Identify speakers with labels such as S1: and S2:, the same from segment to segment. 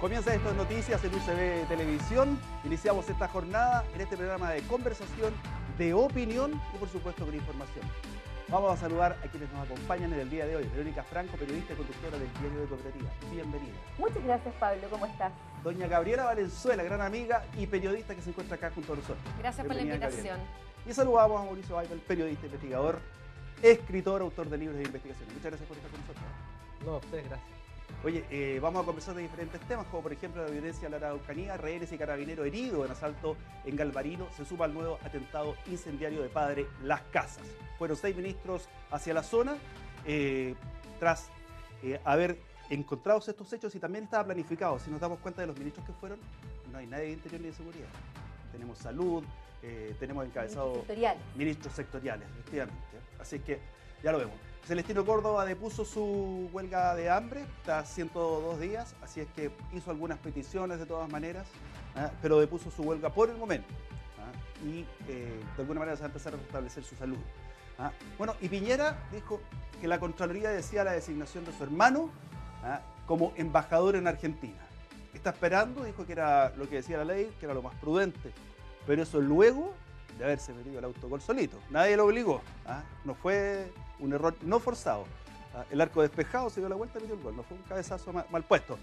S1: Comienza Esto es Noticias en UCB Televisión. Iniciamos esta jornada en este programa de conversación, de opinión y por supuesto con información. Vamos a saludar a quienes nos acompañan en el día de hoy. Verónica Franco, periodista y conductora del Diario de Cooperativa. Bienvenida.
S2: Muchas gracias, Pablo. ¿Cómo estás?
S1: Doña Gabriela Valenzuela, gran amiga y periodista que se encuentra acá junto a nosotros.
S2: Gracias por la invitación.
S1: Y saludamos a Mauricio Weibel, periodista, investigador, escritor, autor de libros de investigación. Muchas gracias por estar con nosotros.
S3: No, a ustedes, gracias.
S1: Oye, vamos a conversar de diferentes temas, como por ejemplo la violencia en la Araucanía, rehenes y carabineros heridos en asalto en Galvarino, se suma al nuevo atentado incendiario de Padre Las Casas. Fueron 6 ministros hacia la zona, tras haber encontrado estos hechos y también estaba planificado. Si nos damos cuenta de los ministros que fueron, no hay nadie de Interior ni de Seguridad. Tenemos Salud, tenemos encabezados ministros sectoriales, efectivamente. Así que ya lo vemos. Celestino Córdoba depuso su huelga de hambre, está 102 días, así es que hizo algunas peticiones de todas maneras, pero depuso su huelga por el momento y de alguna manera se va a empezar a restablecer su salud. Bueno, y Piñera dijo que la Contraloría decía la designación de su hermano como embajador en Argentina. Está esperando, dijo que era lo que decía la ley, que era lo más prudente, pero eso luego de haberse metido al autogol solito. Nadie lo obligó, no fue un error no forzado. El arco despejado, se dio la vuelta y metió el gol. No fue un cabezazo mal puesto.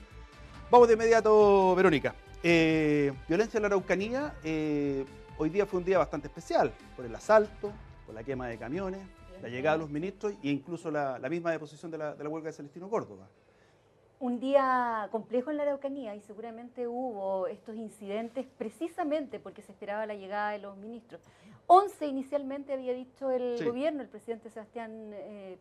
S1: Vamos de inmediato, Verónica. Violencia en la Araucanía. Hoy día fue un día bastante especial por el asalto, por la quema de camiones, la llegada de los ministros e incluso la misma deposición de la huelga de Celestino Córdoba.
S2: Un día complejo en la Araucanía y seguramente hubo estos incidentes precisamente porque se esperaba la llegada de los ministros. 11 inicialmente había dicho el gobierno, el presidente Sebastián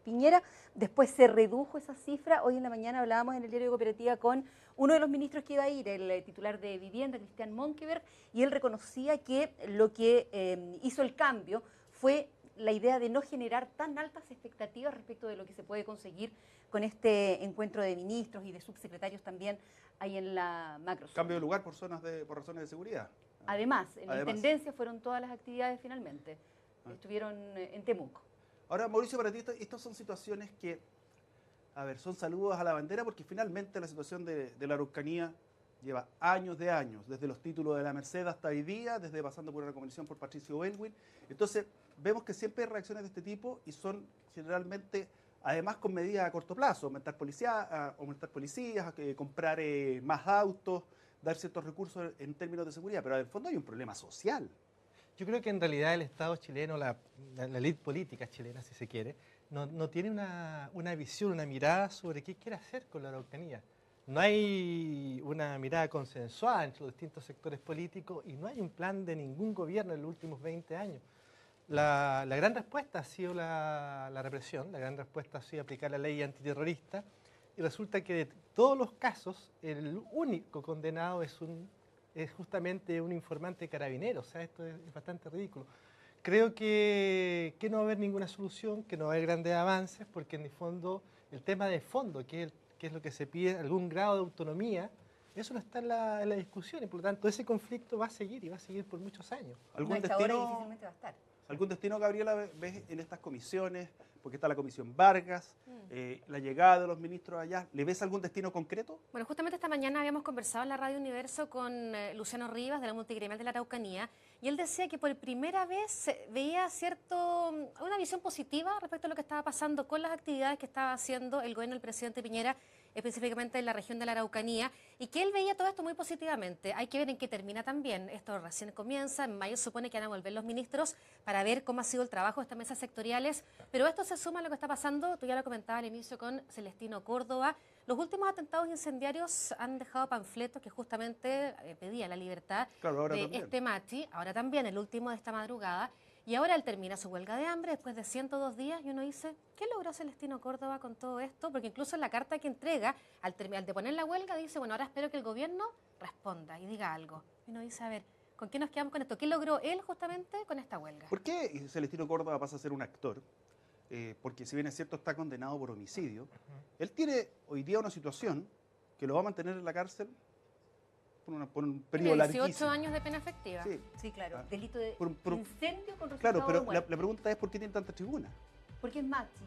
S2: Piñera, después se redujo esa cifra. Hoy en la mañana hablábamos en el Diario de Cooperativa con uno de los ministros que iba a ir, el titular de Vivienda, Cristian Monkeberg, y él reconocía que lo que hizo el cambio fue la idea de no generar tan altas expectativas respecto de lo que se puede conseguir con este encuentro de ministros y de subsecretarios también ahí en la macrozona.
S1: Cambio de lugar por razones de seguridad.
S2: Además, en la intendencia fueron todas las actividades finalmente. Estuvieron en Temuco.
S1: Ahora, Mauricio, para ti, estas son situaciones que, a ver, son saludos a la bandera porque finalmente la situación de la Araucanía lleva años, desde los títulos de la Merced hasta hoy día, desde pasando por una convención por Patricio Aylwin. Entonces, vemos que siempre hay reacciones de este tipo y son generalmente, además con medidas a corto plazo, aumentar policías, comprar más autos, dar ciertos recursos en términos de seguridad, pero en el fondo hay un problema social.
S3: Yo creo que en realidad el Estado chileno, la élite política chilena, si se quiere, no tiene una visión, una mirada sobre qué quiere hacer con la Araucanía. No hay una mirada consensuada entre los distintos sectores políticos y no hay un plan de ningún gobierno en los últimos 20 años. La gran respuesta ha sido la represión, la gran respuesta ha sido aplicar la ley antiterrorista y resulta que de todos los casos el único condenado es justamente un informante carabinero. O sea, esto es bastante ridículo. Creo que no va a haber ninguna solución, que no va a haber grandes avances porque en el fondo, el tema de fondo, que es lo que se pide, algún grado de autonomía, eso no está en la discusión y por lo tanto ese conflicto va a seguir y va a seguir por muchos años.
S1: ¿Algún destino, Gabriela, ves en estas comisiones? Porque está la comisión Vargas, la llegada de los ministros allá. ¿Le ves algún destino concreto?
S4: Bueno, justamente esta mañana habíamos conversado en la Radio Universo con Luciano Rivas de la Multigremial de la Araucanía y él decía que por primera vez veía una visión positiva respecto a lo que estaba pasando con las actividades que estaba haciendo el gobierno del presidente Piñera, específicamente en la región de la Araucanía, y que él veía todo esto muy positivamente. Hay que ver en qué termina también. Esto recién comienza, en mayo se supone que van a volver los ministros para ver cómo ha sido el trabajo de estas mesas sectoriales, pero esto se suma a lo que está pasando, tú ya lo comentabas al inicio con Celestino Córdoba. Los últimos atentados incendiarios han dejado panfletos que justamente pedían la libertad de este machi, ahora también el último de esta madrugada. Y ahora él termina su huelga de hambre después de 102 días y uno dice, ¿qué logró Celestino Córdoba con todo esto? Porque incluso en la carta que entrega, al deponer la huelga, dice, bueno, ahora espero que el gobierno responda y diga algo. Y uno dice, a ver, ¿con qué nos quedamos con esto? ¿Qué logró él justamente con esta huelga?
S1: ¿Por qué Celestino Córdoba pasa a ser un actor? Porque si bien es cierto está condenado por homicidio, él tiene hoy día una situación que lo va a mantener en la cárcel por un periodo larguísimo.
S4: 18 años de pena efectiva.
S2: Sí, claro. Delito de incendio con resultado
S1: Claro, pero
S2: de muerte.
S1: la pregunta es ¿por qué tiene tanta tribuna?
S2: Porque es machi.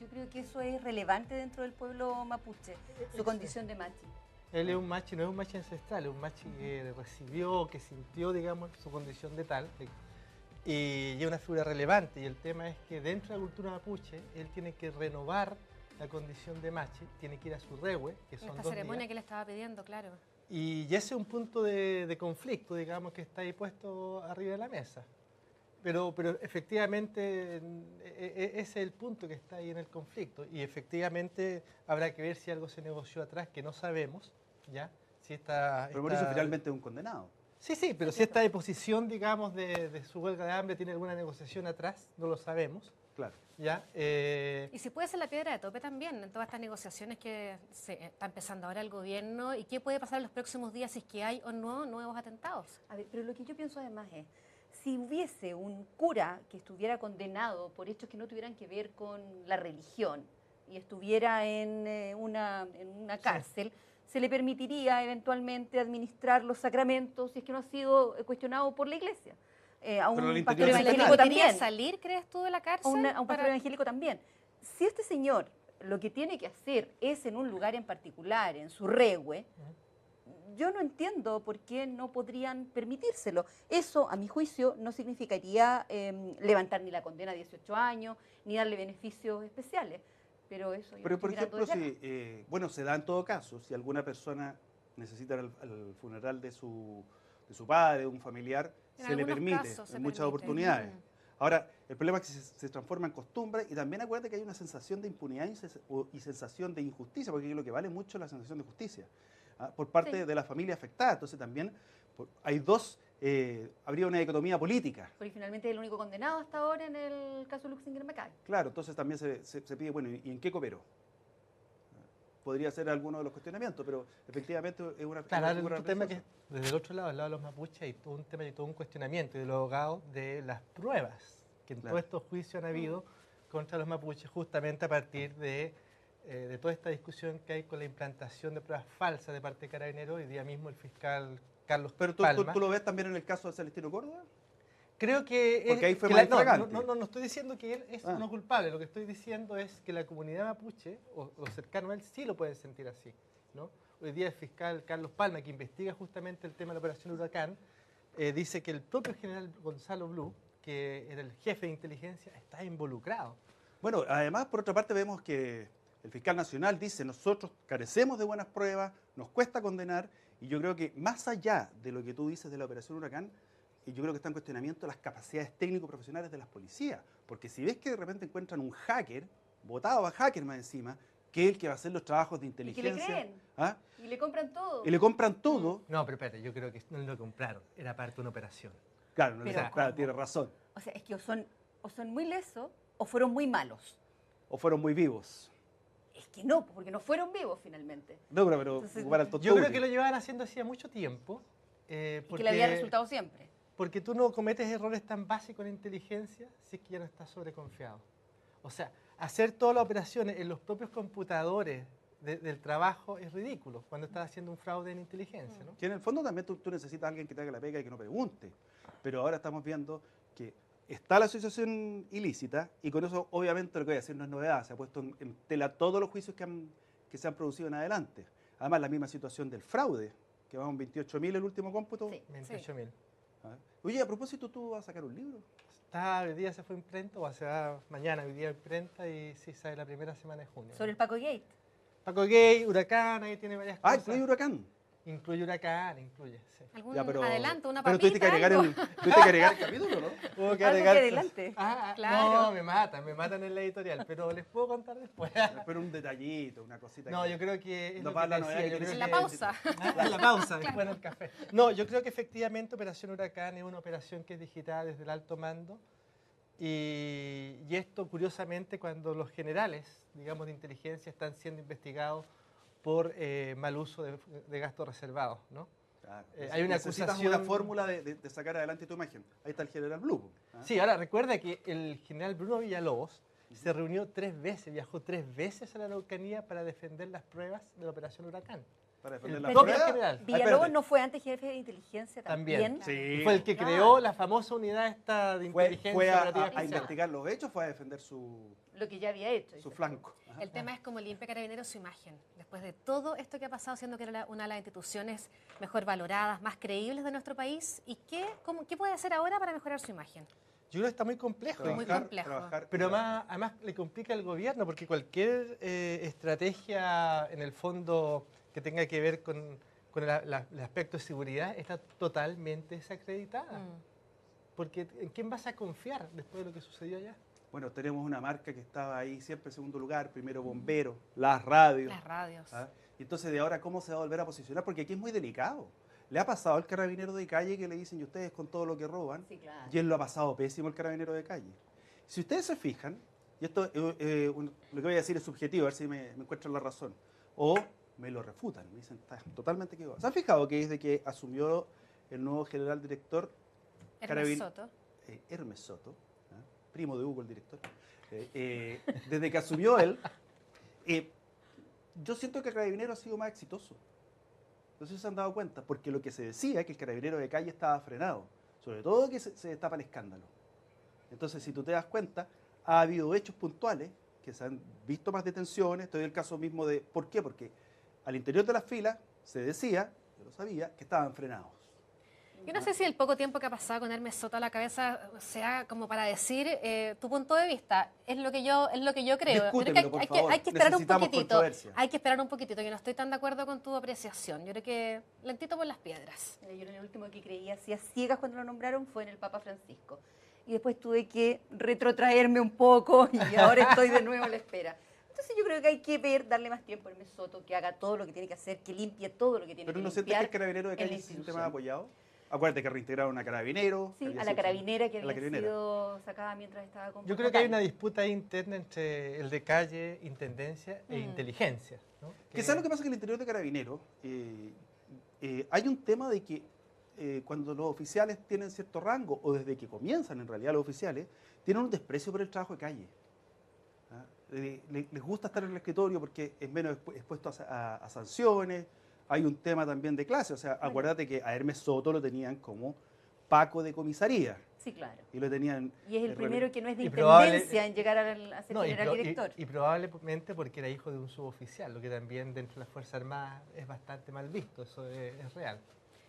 S2: Yo creo que eso es relevante dentro del pueblo mapuche, su condición de machi.
S3: Él es un machi, no es un machi ancestral, es un machi que recibió, que sintió, digamos, su condición de tal, y es una figura relevante. Y el tema es que dentro de la cultura mapuche, él tiene que renovar la condición de machi, tiene que ir a su rehue, que son
S4: Esta
S3: 2
S4: ceremonia
S3: días.
S4: que le estaba pidiendo, claro.
S3: Y ese es un punto de conflicto, digamos, que está ahí puesto arriba de la mesa. Pero efectivamente ese es el punto que está ahí en el conflicto. Y efectivamente habrá que ver si algo se negoció atrás, que no sabemos, ¿ya? Si
S1: Pero Mauricio finalmente es un condenado.
S3: Sí, pero si esta deposición, digamos, de su huelga de hambre tiene alguna negociación atrás, no lo sabemos,
S1: Claro.
S3: ¿ya?
S4: Y si puede ser la piedra de tope también en todas estas negociaciones que se está empezando ahora el gobierno y qué puede pasar en los próximos días si es que hay o no nuevos atentados.
S2: A ver, pero lo que yo pienso además es, si hubiese un cura que estuviera condenado por hechos que no tuvieran que ver con la religión y estuviera en una cárcel, se le permitiría eventualmente administrar los sacramentos si es que no ha sido cuestionado por la Iglesia. A un
S1: Pero el
S2: pastor
S1: interior
S2: evangélico
S1: penal.
S2: también.
S4: ¿Salir, crees tú, de la cárcel?
S2: A un pastor evangélico también. Si este señor lo que tiene que hacer es en un lugar en particular, en su rehue, yo no entiendo por qué no podrían permitírselo. Eso, a mi juicio, no significaría levantar ni la condena a 18 años, ni darle beneficios especiales. Pero eso yo
S1: Pero,
S2: lo
S1: por
S2: estoy mirando
S1: ejemplo,
S2: desde acá.
S1: bueno, se da en todo caso, si alguna persona necesita el funeral de su padre, de un familiar,
S4: En
S1: se le
S4: algunos
S1: permite,
S4: casos se
S1: en muchas
S4: permite.
S1: oportunidades. Ahora, el problema es que se transforma en costumbre y también acuérdate que hay una sensación de impunidad y sensación de injusticia, porque lo que vale mucho es la sensación de justicia por parte
S2: Sí.
S1: de la familia afectada. Entonces también habría una dicotomía política.
S2: Porque finalmente es el único condenado hasta ahora en el caso Luxinger Macay.
S1: Claro, entonces también se pide, bueno, ¿y en qué cooperó? Podría ser alguno de los cuestionamientos, pero efectivamente es una
S3: Claro,
S1: una
S3: hay
S1: figura
S3: otro tema que
S1: religiosa.
S3: desde el otro lado, al lado de los mapuches, hay todo un tema y todo un cuestionamiento de los abogados de las pruebas que en
S1: Claro.
S3: todos estos juicios han habido contra los mapuches, justamente a partir de toda esta discusión que hay con la implantación de pruebas falsas de parte de Carabineros. Hoy día mismo el fiscal Carlos
S1: Pero
S3: Palma.
S1: tú lo ves también en el caso de Celestino Córdoba.
S3: Creo que
S1: Porque ahí fue
S3: que
S1: más
S3: no,
S1: infragante.
S3: no estoy diciendo que él es no culpable. Lo que estoy diciendo es que la comunidad mapuche, o los cercanos a él, sí lo pueden sentir así, ¿no? Hoy día el fiscal Carlos Palma, que investiga justamente el tema de la operación Huracán, dice que el propio general Gonzalo Blue, que era el jefe de inteligencia, está involucrado.
S1: Bueno, además, por otra parte, vemos que el fiscal nacional dice, nosotros carecemos de buenas pruebas, nos cuesta condenar, y yo creo que más allá de lo que tú dices de la operación Huracán, yo creo que está en cuestionamiento las capacidades técnico-profesionales de las policías, porque si ves que de repente encuentran un hacker, votado a hacker más encima, que es el que va a hacer los trabajos de
S2: Y que
S1: inteligencia.
S2: le creen.
S1: ¿Ah?
S2: Y le compran todo.
S1: Y le compran todo.
S3: No, pero espérate, yo creo que no lo compraron, era parte de una operación.
S1: Claro, no,
S2: Pero
S1: claro,
S2: ¿cómo?
S1: tiene razón.
S2: O sea, es que o son muy lesos o fueron muy malos.
S1: O fueron muy vivos.
S2: Es que no, porque no fueron vivos finalmente.
S1: No, pero
S2: Entonces,
S1: ocupar al tonto
S3: Yo creo
S1: útil.
S3: que lo llevaban haciendo hacía mucho tiempo.
S2: Y que le había resultado siempre.
S3: Porque tú no cometes errores tan básicos en inteligencia si es que ya no estás sobreconfiado. O sea, hacer todas las operaciones en los propios computadores del trabajo es ridículo cuando estás haciendo un fraude en inteligencia, ¿no?
S1: Que en el fondo también tú necesitas a alguien que te haga la pega y que no pregunte. Pero ahora estamos viendo que está la asociación ilícita y con eso obviamente lo que voy a decir no es novedad. Se ha puesto en tela todos los juicios que se han producido en adelante. Además la misma situación del fraude, que vamos en 28.000 el último cómputo.
S2: Sí.
S3: 28.000.
S1: Ah. Oye, a propósito, ¿tú vas a sacar un libro?
S3: Hoy día se fue a imprenta, o sea, mañana, hoy día imprenta y sí sale la primera semana de junio.
S2: Sobre el Paco Gate.
S3: Paco Gay, Huracán, ahí tiene varias
S1: Ah,
S3: cosas.
S1: incluye Huracán.
S3: Incluye Huracán, incluye, sí.
S4: ¿Algún
S1: Ya, pero,
S4: adelanto, una
S1: pero
S4: papita,
S1: tuviste que agregar
S4: algo?
S1: el capítulo, ¿no?
S3: Hubo que
S2: Algo
S3: agregar
S2: que adelante.
S4: Claro.
S3: No, me matan en la editorial, pero les puedo contar después.
S1: Pero un detallito, una cosita.
S3: No, yo creo que es
S1: Nos
S3: lo
S1: va a
S3: que
S1: dar la
S3: te
S1: novedad
S3: decía,
S1: que
S3: yo
S1: tienes
S3: creo
S4: En la
S3: que-
S4: pausa.
S3: En la pausa, después en el café. No, yo creo que efectivamente Operación Huracán es una operación que es digital desde el alto mando y esto curiosamente cuando los generales, digamos, de inteligencia están siendo investigados por mal uso de gastos reservados, ¿no?
S1: Claro.
S3: Hay una
S1: Necesitas
S3: acusación-
S1: una fórmula de sacar adelante tu imagen. Ahí está el general Blue. ¿ah?
S3: Sí, ahora recuerda que el general Bruno Villalobos se reunió 3 veces, viajó 3 veces a la Araucanía para defender las pruebas de la Operación Huracán.
S1: para defender
S3: El
S1: la
S3: propio
S1: prueba.
S3: general.
S2: Villalobos
S1: espérate.
S2: no fue antes jefe de inteligencia también.
S1: Sí.
S3: Fue el que
S2: Claro.
S3: creó la famosa unidad esta de
S1: Fue,
S3: inteligencia
S1: fue
S3: operativa
S1: a
S3: especial.
S1: investigar los hechos, fue a defender su
S2: Lo que ya había hecho. dices tú.
S1: flanco. Ajá.
S4: El tema es cómo limpia Carabineros su imagen, después de todo esto que ha pasado, siendo que era una de las instituciones mejor valoradas, más creíbles de nuestro país. ¿Y qué puede hacer ahora para mejorar su imagen?
S3: Yo creo que está muy complejo.
S4: Muy complejo.
S3: Pero además le complica al gobierno, porque cualquier estrategia, en el fondo, que tenga que ver con el aspecto de seguridad, está totalmente desacreditada. Porque ¿en quién vas a confiar después de lo que sucedió allá?
S1: Bueno, tenemos una marca que estaba ahí siempre en segundo lugar, primero bomberos, las radios.
S4: Las radios.
S1: ¿Ah? Y entonces de ahora, ¿cómo se va a volver a posicionar? Porque aquí es muy delicado. Le ha pasado al carabinero de calle que le dicen, y ustedes con todo lo que roban,
S2: Sí, claro.
S1: y él lo ha pasado pésimo el carabinero de calle. Si ustedes se fijan, y esto lo que voy a decir es subjetivo, a ver si me encuentran la razón, o me lo refutan, me dicen, está totalmente equivocado. ¿Se han fijado que desde que asumió el nuevo general director,
S4: Hermes Soto.
S1: Hermes Soto, ¿ah? Primo de Hugo, el director, desde que asumió él, yo siento que el carabinero ha sido más exitoso. Entonces se han dado cuenta, porque lo que se decía es que el carabinero de calle estaba frenado, sobre todo que se destapa el escándalo. Entonces, si tú te das cuenta, ha habido hechos puntuales que se han visto más detenciones. Estoy en el caso mismo de, ¿por qué? Porque al interior de las filas se decía, yo lo sabía, que estaban frenados.
S4: Yo no sé si el poco tiempo que ha pasado con Hermes Soto a la cabeza sea como para decir tu punto de vista. Es lo que yo creo. Yo creo que
S1: Discútemelo, por favor.
S4: hay que esperar un
S1: Necesitamos
S4: poquitito.
S1: controversia.
S4: Hay que esperar un poquitito. Yo no estoy tan de acuerdo con tu apreciación. Yo creo que lentito por las piedras.
S2: Yo en el último que creí así a ciegas cuando lo nombraron fue en el Papa Francisco. Y después tuve que retrotraerme un poco y ahora estoy de nuevo a la espera. Entonces yo creo que hay que darle más tiempo a Hermes Soto, que haga todo lo que tiene que hacer, que limpie todo lo que tiene
S1: Pero
S2: que
S1: ¿no sientes que
S2: limpiar.
S1: el carabinero de
S2: en la
S1: calle se siente más
S2: institución.
S1: apoyado? Acuérdate que reintegraron a carabinero.
S2: Sí,
S1: había
S2: a la
S1: sido-
S2: carabinera que
S1: a la
S2: había
S1: carabinera.
S2: sido sacada mientras estaba con
S3: Yo creo que hay una disputa interna entre el de calle, intendencia e inteligencia, ¿no?
S1: Que ¿sabes lo que pasa? Que en el interior de Carabineros hay un tema de que cuando los oficiales tienen cierto rango, o desde que comienzan en realidad los oficiales, tienen un desprecio por el trabajo de calle. ¿Ah? Les gusta estar en el escritorio porque es menos expuesto a sanciones. Hay un tema también de clase. O sea, acuérdate que a Hermes Soto lo tenían como Paco de comisaría.
S2: Sí, claro.
S1: Y lo tenían...
S2: Y es el primero que no es de
S3: y probable-
S2: intendencia en llegar a ser
S3: No,
S2: general director.
S3: y probablemente porque era hijo de un suboficial, lo que también dentro de las Fuerzas Armadas es bastante mal visto, eso es real.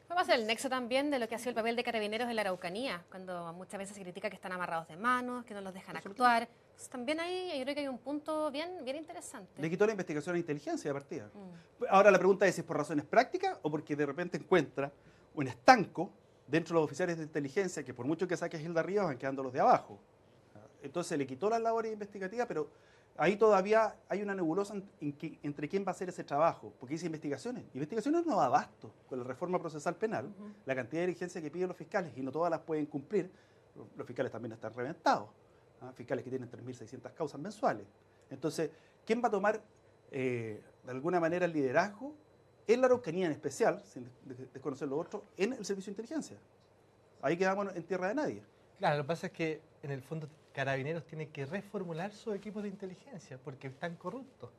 S4: Vamos a hacer el nexo también de lo que ha sido el papel de Carabineros en la Araucanía, cuando muchas veces se critica que están amarrados de manos, que no los dejan actuar. Entonces, también ahí yo creo que hay un punto bien interesante.
S1: Le quitó la investigación a inteligencia de partida. Ahora la pregunta es si es por razones prácticas o porque de repente encuentra un estanco dentro de los oficiales de inteligencia que por mucho que saque Gilda Rivas van quedando los de abajo. Entonces le quitó las labores investigativas, pero ahí todavía hay una nebulosa entre quién va a hacer ese trabajo, porque dice investigaciones. Investigaciones no da abasto con la reforma procesal penal, la cantidad de diligencia que piden los fiscales y no todas las pueden cumplir. Los fiscales también están reventados. Fiscales que tienen 3.600 causas mensuales. Entonces, ¿quién va a tomar de alguna manera el liderazgo en la Araucanía en especial, sin desconocer lo otro, en el servicio de inteligencia? Ahí quedamos en tierra de nadie.
S3: Claro, lo que pasa es que en el fondo Carabineros tiene que reformular sus equipos de inteligencia porque están corruptos.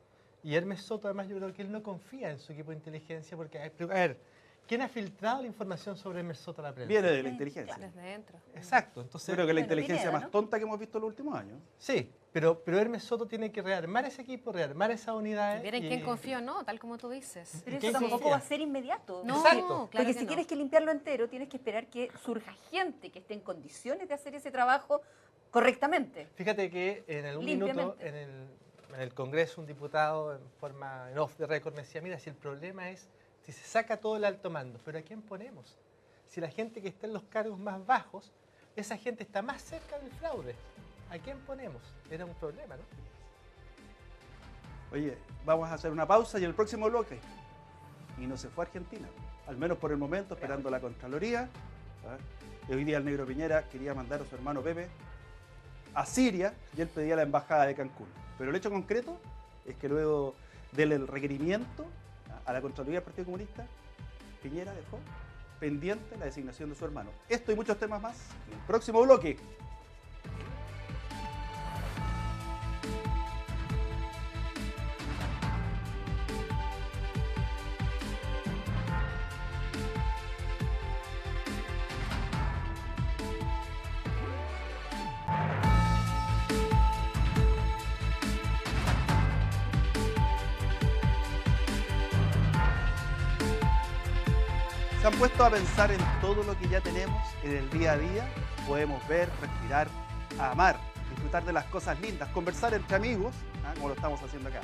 S3: Y Hermes Soto, además, yo creo que él no confía en su equipo de inteligencia porque, a ver, ¿quién ha filtrado la información sobre Hermes Soto a la prensa?
S1: Viene de la inteligencia.
S4: Desde dentro.
S3: Exacto, entonces...
S1: Creo que la
S2: Bueno,
S1: inteligencia
S2: Pineda,
S1: más
S2: ¿no?
S1: tonta que hemos visto en los últimos años.
S3: Sí, pero Hermes Soto tiene que rearmar ese equipo, rearmar esas unidades.
S4: Ver en
S3: y-
S4: quién confío o no, tal como tú dices.
S2: Pero
S3: ¿Y
S2: eso
S3: quién
S2: tampoco
S3: confía?
S2: va a ser inmediato.
S4: No,
S3: Exacto.
S4: claro
S2: Porque
S4: que
S2: si
S4: no.
S2: quieres que limpiarlo entero, tienes que esperar que surja gente que esté en condiciones de hacer ese trabajo correctamente.
S3: Fíjate que en algún minuto
S2: Limpiamente.
S3: en el Congreso un diputado en off the record me decía, mira, si el problema es si se saca todo el alto mando, pero ¿a quién ponemos? Si la gente que está en los cargos más bajos, esa gente está más cerca del fraude. ¿A quién ponemos? Era un problema, ¿no?
S1: Oye, vamos a hacer una pausa y el próximo bloque. Y no se fue a Argentina, al menos por el momento, esperando la Contraloría. Y hoy día el negro Piñera quería mandar a su hermano Pepe a Siria y él pedía la embajada de Cancún. Pero el hecho concreto es que luego del requerimiento a la Contraloría del Partido Comunista, Piñera dejó pendiente la designación de su hermano. Esto y muchos temas más en el próximo bloque. ¿Se han puesto a pensar en todo lo que ya tenemos en el día a día? Podemos ver, respirar, amar, disfrutar de las cosas lindas, conversar entre amigos, como lo estamos haciendo acá.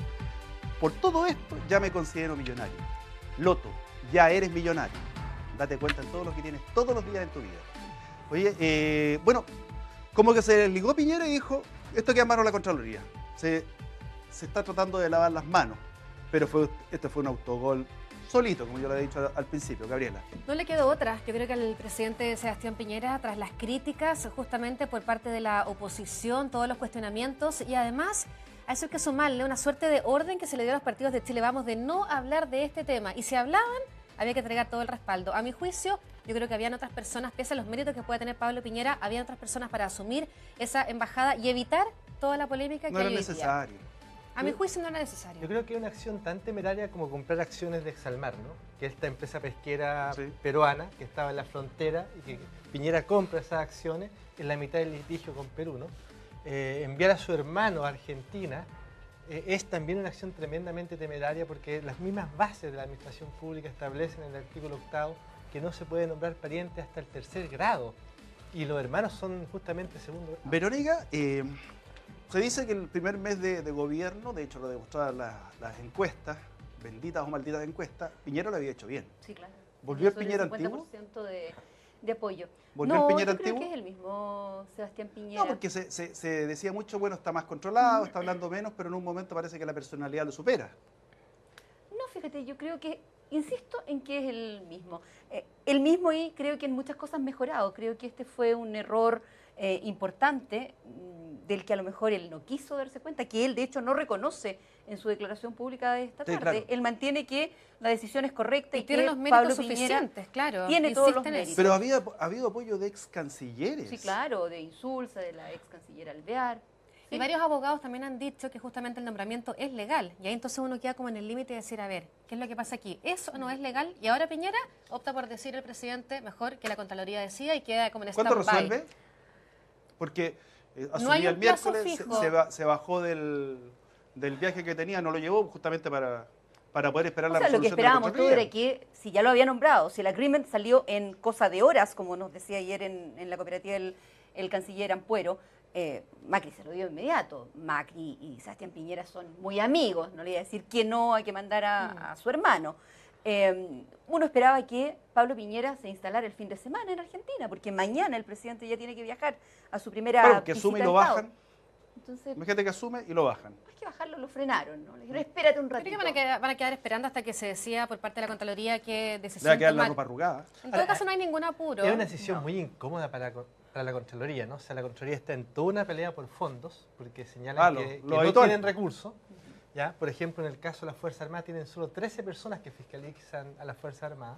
S1: Por todo esto ya me considero millonario. Loto, ya eres millonario. Date cuenta en todo lo que tienes todos los días en tu vida. Oye, bueno, como que se desligó Piñera y dijo, esto queda en manos de la Contraloría. Se está tratando de lavar las manos, pero este fue un autogol solito, como yo lo había dicho al principio, Gabriela.
S4: No le quedó otra. Yo creo que al presidente Sebastián Piñera, tras las críticas justamente por parte de la oposición, todos los cuestionamientos y además a eso hay que sumarle una suerte de orden que se le dio a los partidos de Chile Vamos de no hablar de este tema. Y si hablaban, había que entregar todo el respaldo. A mi juicio, yo creo que habían otras personas, pese a los méritos que puede tener Pablo Piñera, habían otras personas para asumir esa embajada y evitar toda la polémica que hay hoy día.
S1: No era necesario.
S4: A mi juicio no era necesario.
S3: Yo creo que es una acción tan temeraria como comprar acciones de Exalmar, ¿no? Que es esta empresa pesquera peruana que estaba en la frontera y que Piñera compra esas acciones en la mitad del litigio con Perú, ¿no? Enviar a su hermano a Argentina es también una acción tremendamente temeraria porque las mismas bases de la administración pública establecen en el artículo 8º que no se puede nombrar pariente hasta el 3er grado y los hermanos son justamente segundo grado.
S1: Verónica, se dice que el primer mes de gobierno, de hecho lo demostraban las encuestas, benditas o malditas encuestas, Piñera lo había hecho bien.
S2: Sí, claro.
S1: ¿Volvió el Piñera antiguo?
S2: 50% de apoyo.
S1: ¿Volvió el Piñera antiguo?
S2: Yo creo que es el mismo Sebastián Piñera.
S1: No, porque se decía mucho, bueno, está más controlado, está hablando menos, pero en un momento parece que la personalidad lo supera.
S2: No, fíjate, yo creo que, insisto en que es el mismo. El mismo y creo que en muchas cosas mejorado. Creo que este fue un error importante del que a lo mejor él no quiso darse cuenta, que él de hecho no reconoce en su declaración pública de esta tarde. Claro. Él mantiene que la decisión es correcta y
S4: tiene
S2: que
S4: los méritos
S2: Pablo
S4: suficientes, claro.
S2: Tiene todos los méritos.
S1: Pero ha habido apoyo de ex cancilleres.
S2: Sí, claro, de Insulza, de la ex canciller Alvear.
S4: Y varios abogados también han dicho que justamente el nombramiento es legal. Y ahí entonces uno queda como en el límite de decir, a ver, ¿qué es lo que pasa aquí? ¿Eso no es legal? Y ahora Piñera opta por decir el presidente mejor que la Contraloría decida y queda como en stand-by.
S1: ¿Cuánto resuelve? Porque asumía el miércoles, se bajó del viaje que tenía, no lo llevó justamente para poder esperar la resolución.
S2: Lo que esperábamos todo era que, si ya lo había nombrado, si el agreement salió en cosa de horas, como nos decía ayer en la cooperativa el canciller Ampuero, Macri se lo dio inmediato. Macri y Sebastián Piñera son muy amigos, no le iba a decir que no, hay que mandar a su hermano. Uno esperaba que Pablo Piñera se instalara el fin de semana en Argentina, porque mañana el presidente ya tiene que viajar a su primera
S1: visita. Claro, que asume y lo bajan.
S2: Entonces,
S1: imagínate que asume y lo bajan.
S2: Hay que bajarlo, lo frenaron, ¿no? Le dijeron, espérate un ratito.
S4: Creo que van a quedar esperando hasta que se decida por parte de la Contraloría qué decisión
S1: le va a quedar
S4: tomar.
S1: La ropa arrugada.
S4: En todo caso no hay ningún apuro.
S3: Es una decisión muy incómoda para la Contraloría, ¿no? O sea, la Contraloría está en toda una pelea por fondos, porque señalan que no tienen recursos. ¿Ya? Por ejemplo, en el caso de las Fuerzas Armadas tienen solo 13 personas que fiscalizan a las Fuerzas Armadas.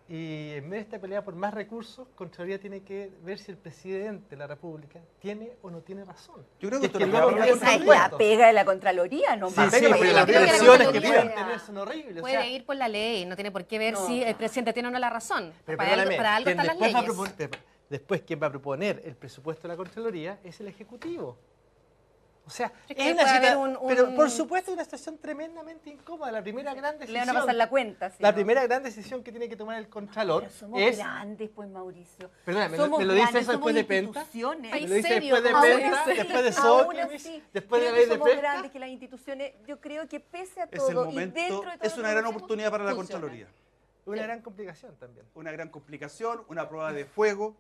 S3: Y en vez de esta pelea por más recursos, Contraloría tiene que ver si el presidente de la República tiene o no tiene razón.
S1: Yo creo que
S2: esa es la pega de la Contraloría, ¿no?
S3: Sí, pero las presiones que pueden tener son horribles.
S4: Puede ir por la ley, no tiene por qué ver si el presidente tiene o no la razón.
S3: Pero
S4: para algo están las leyes.
S3: Después, quien va a proponer el presupuesto de la Contraloría es el Ejecutivo. O sea,
S4: es una situación,
S3: pero por supuesto es una situación tremendamente incómoda. La primera gran decisión.
S2: Le van a pasar la cuenta.
S3: La primera gran decisión que tiene que tomar el Contralor
S2: pero somos grandes, pues, Mauricio.
S3: Perdóname, ¿me lo dice eso después de Penta?
S2: ¿Me
S3: lo dice después de Penta? ¿Después de Sócrates? ¿Después de la ley de pesca?
S2: Somos grandes que las instituciones, yo creo que pese a todo
S1: y dentro de todo
S2: es
S1: una gran oportunidad para la Contraloría.
S3: Una gran complicación también.
S1: Una gran complicación, una prueba de fuego.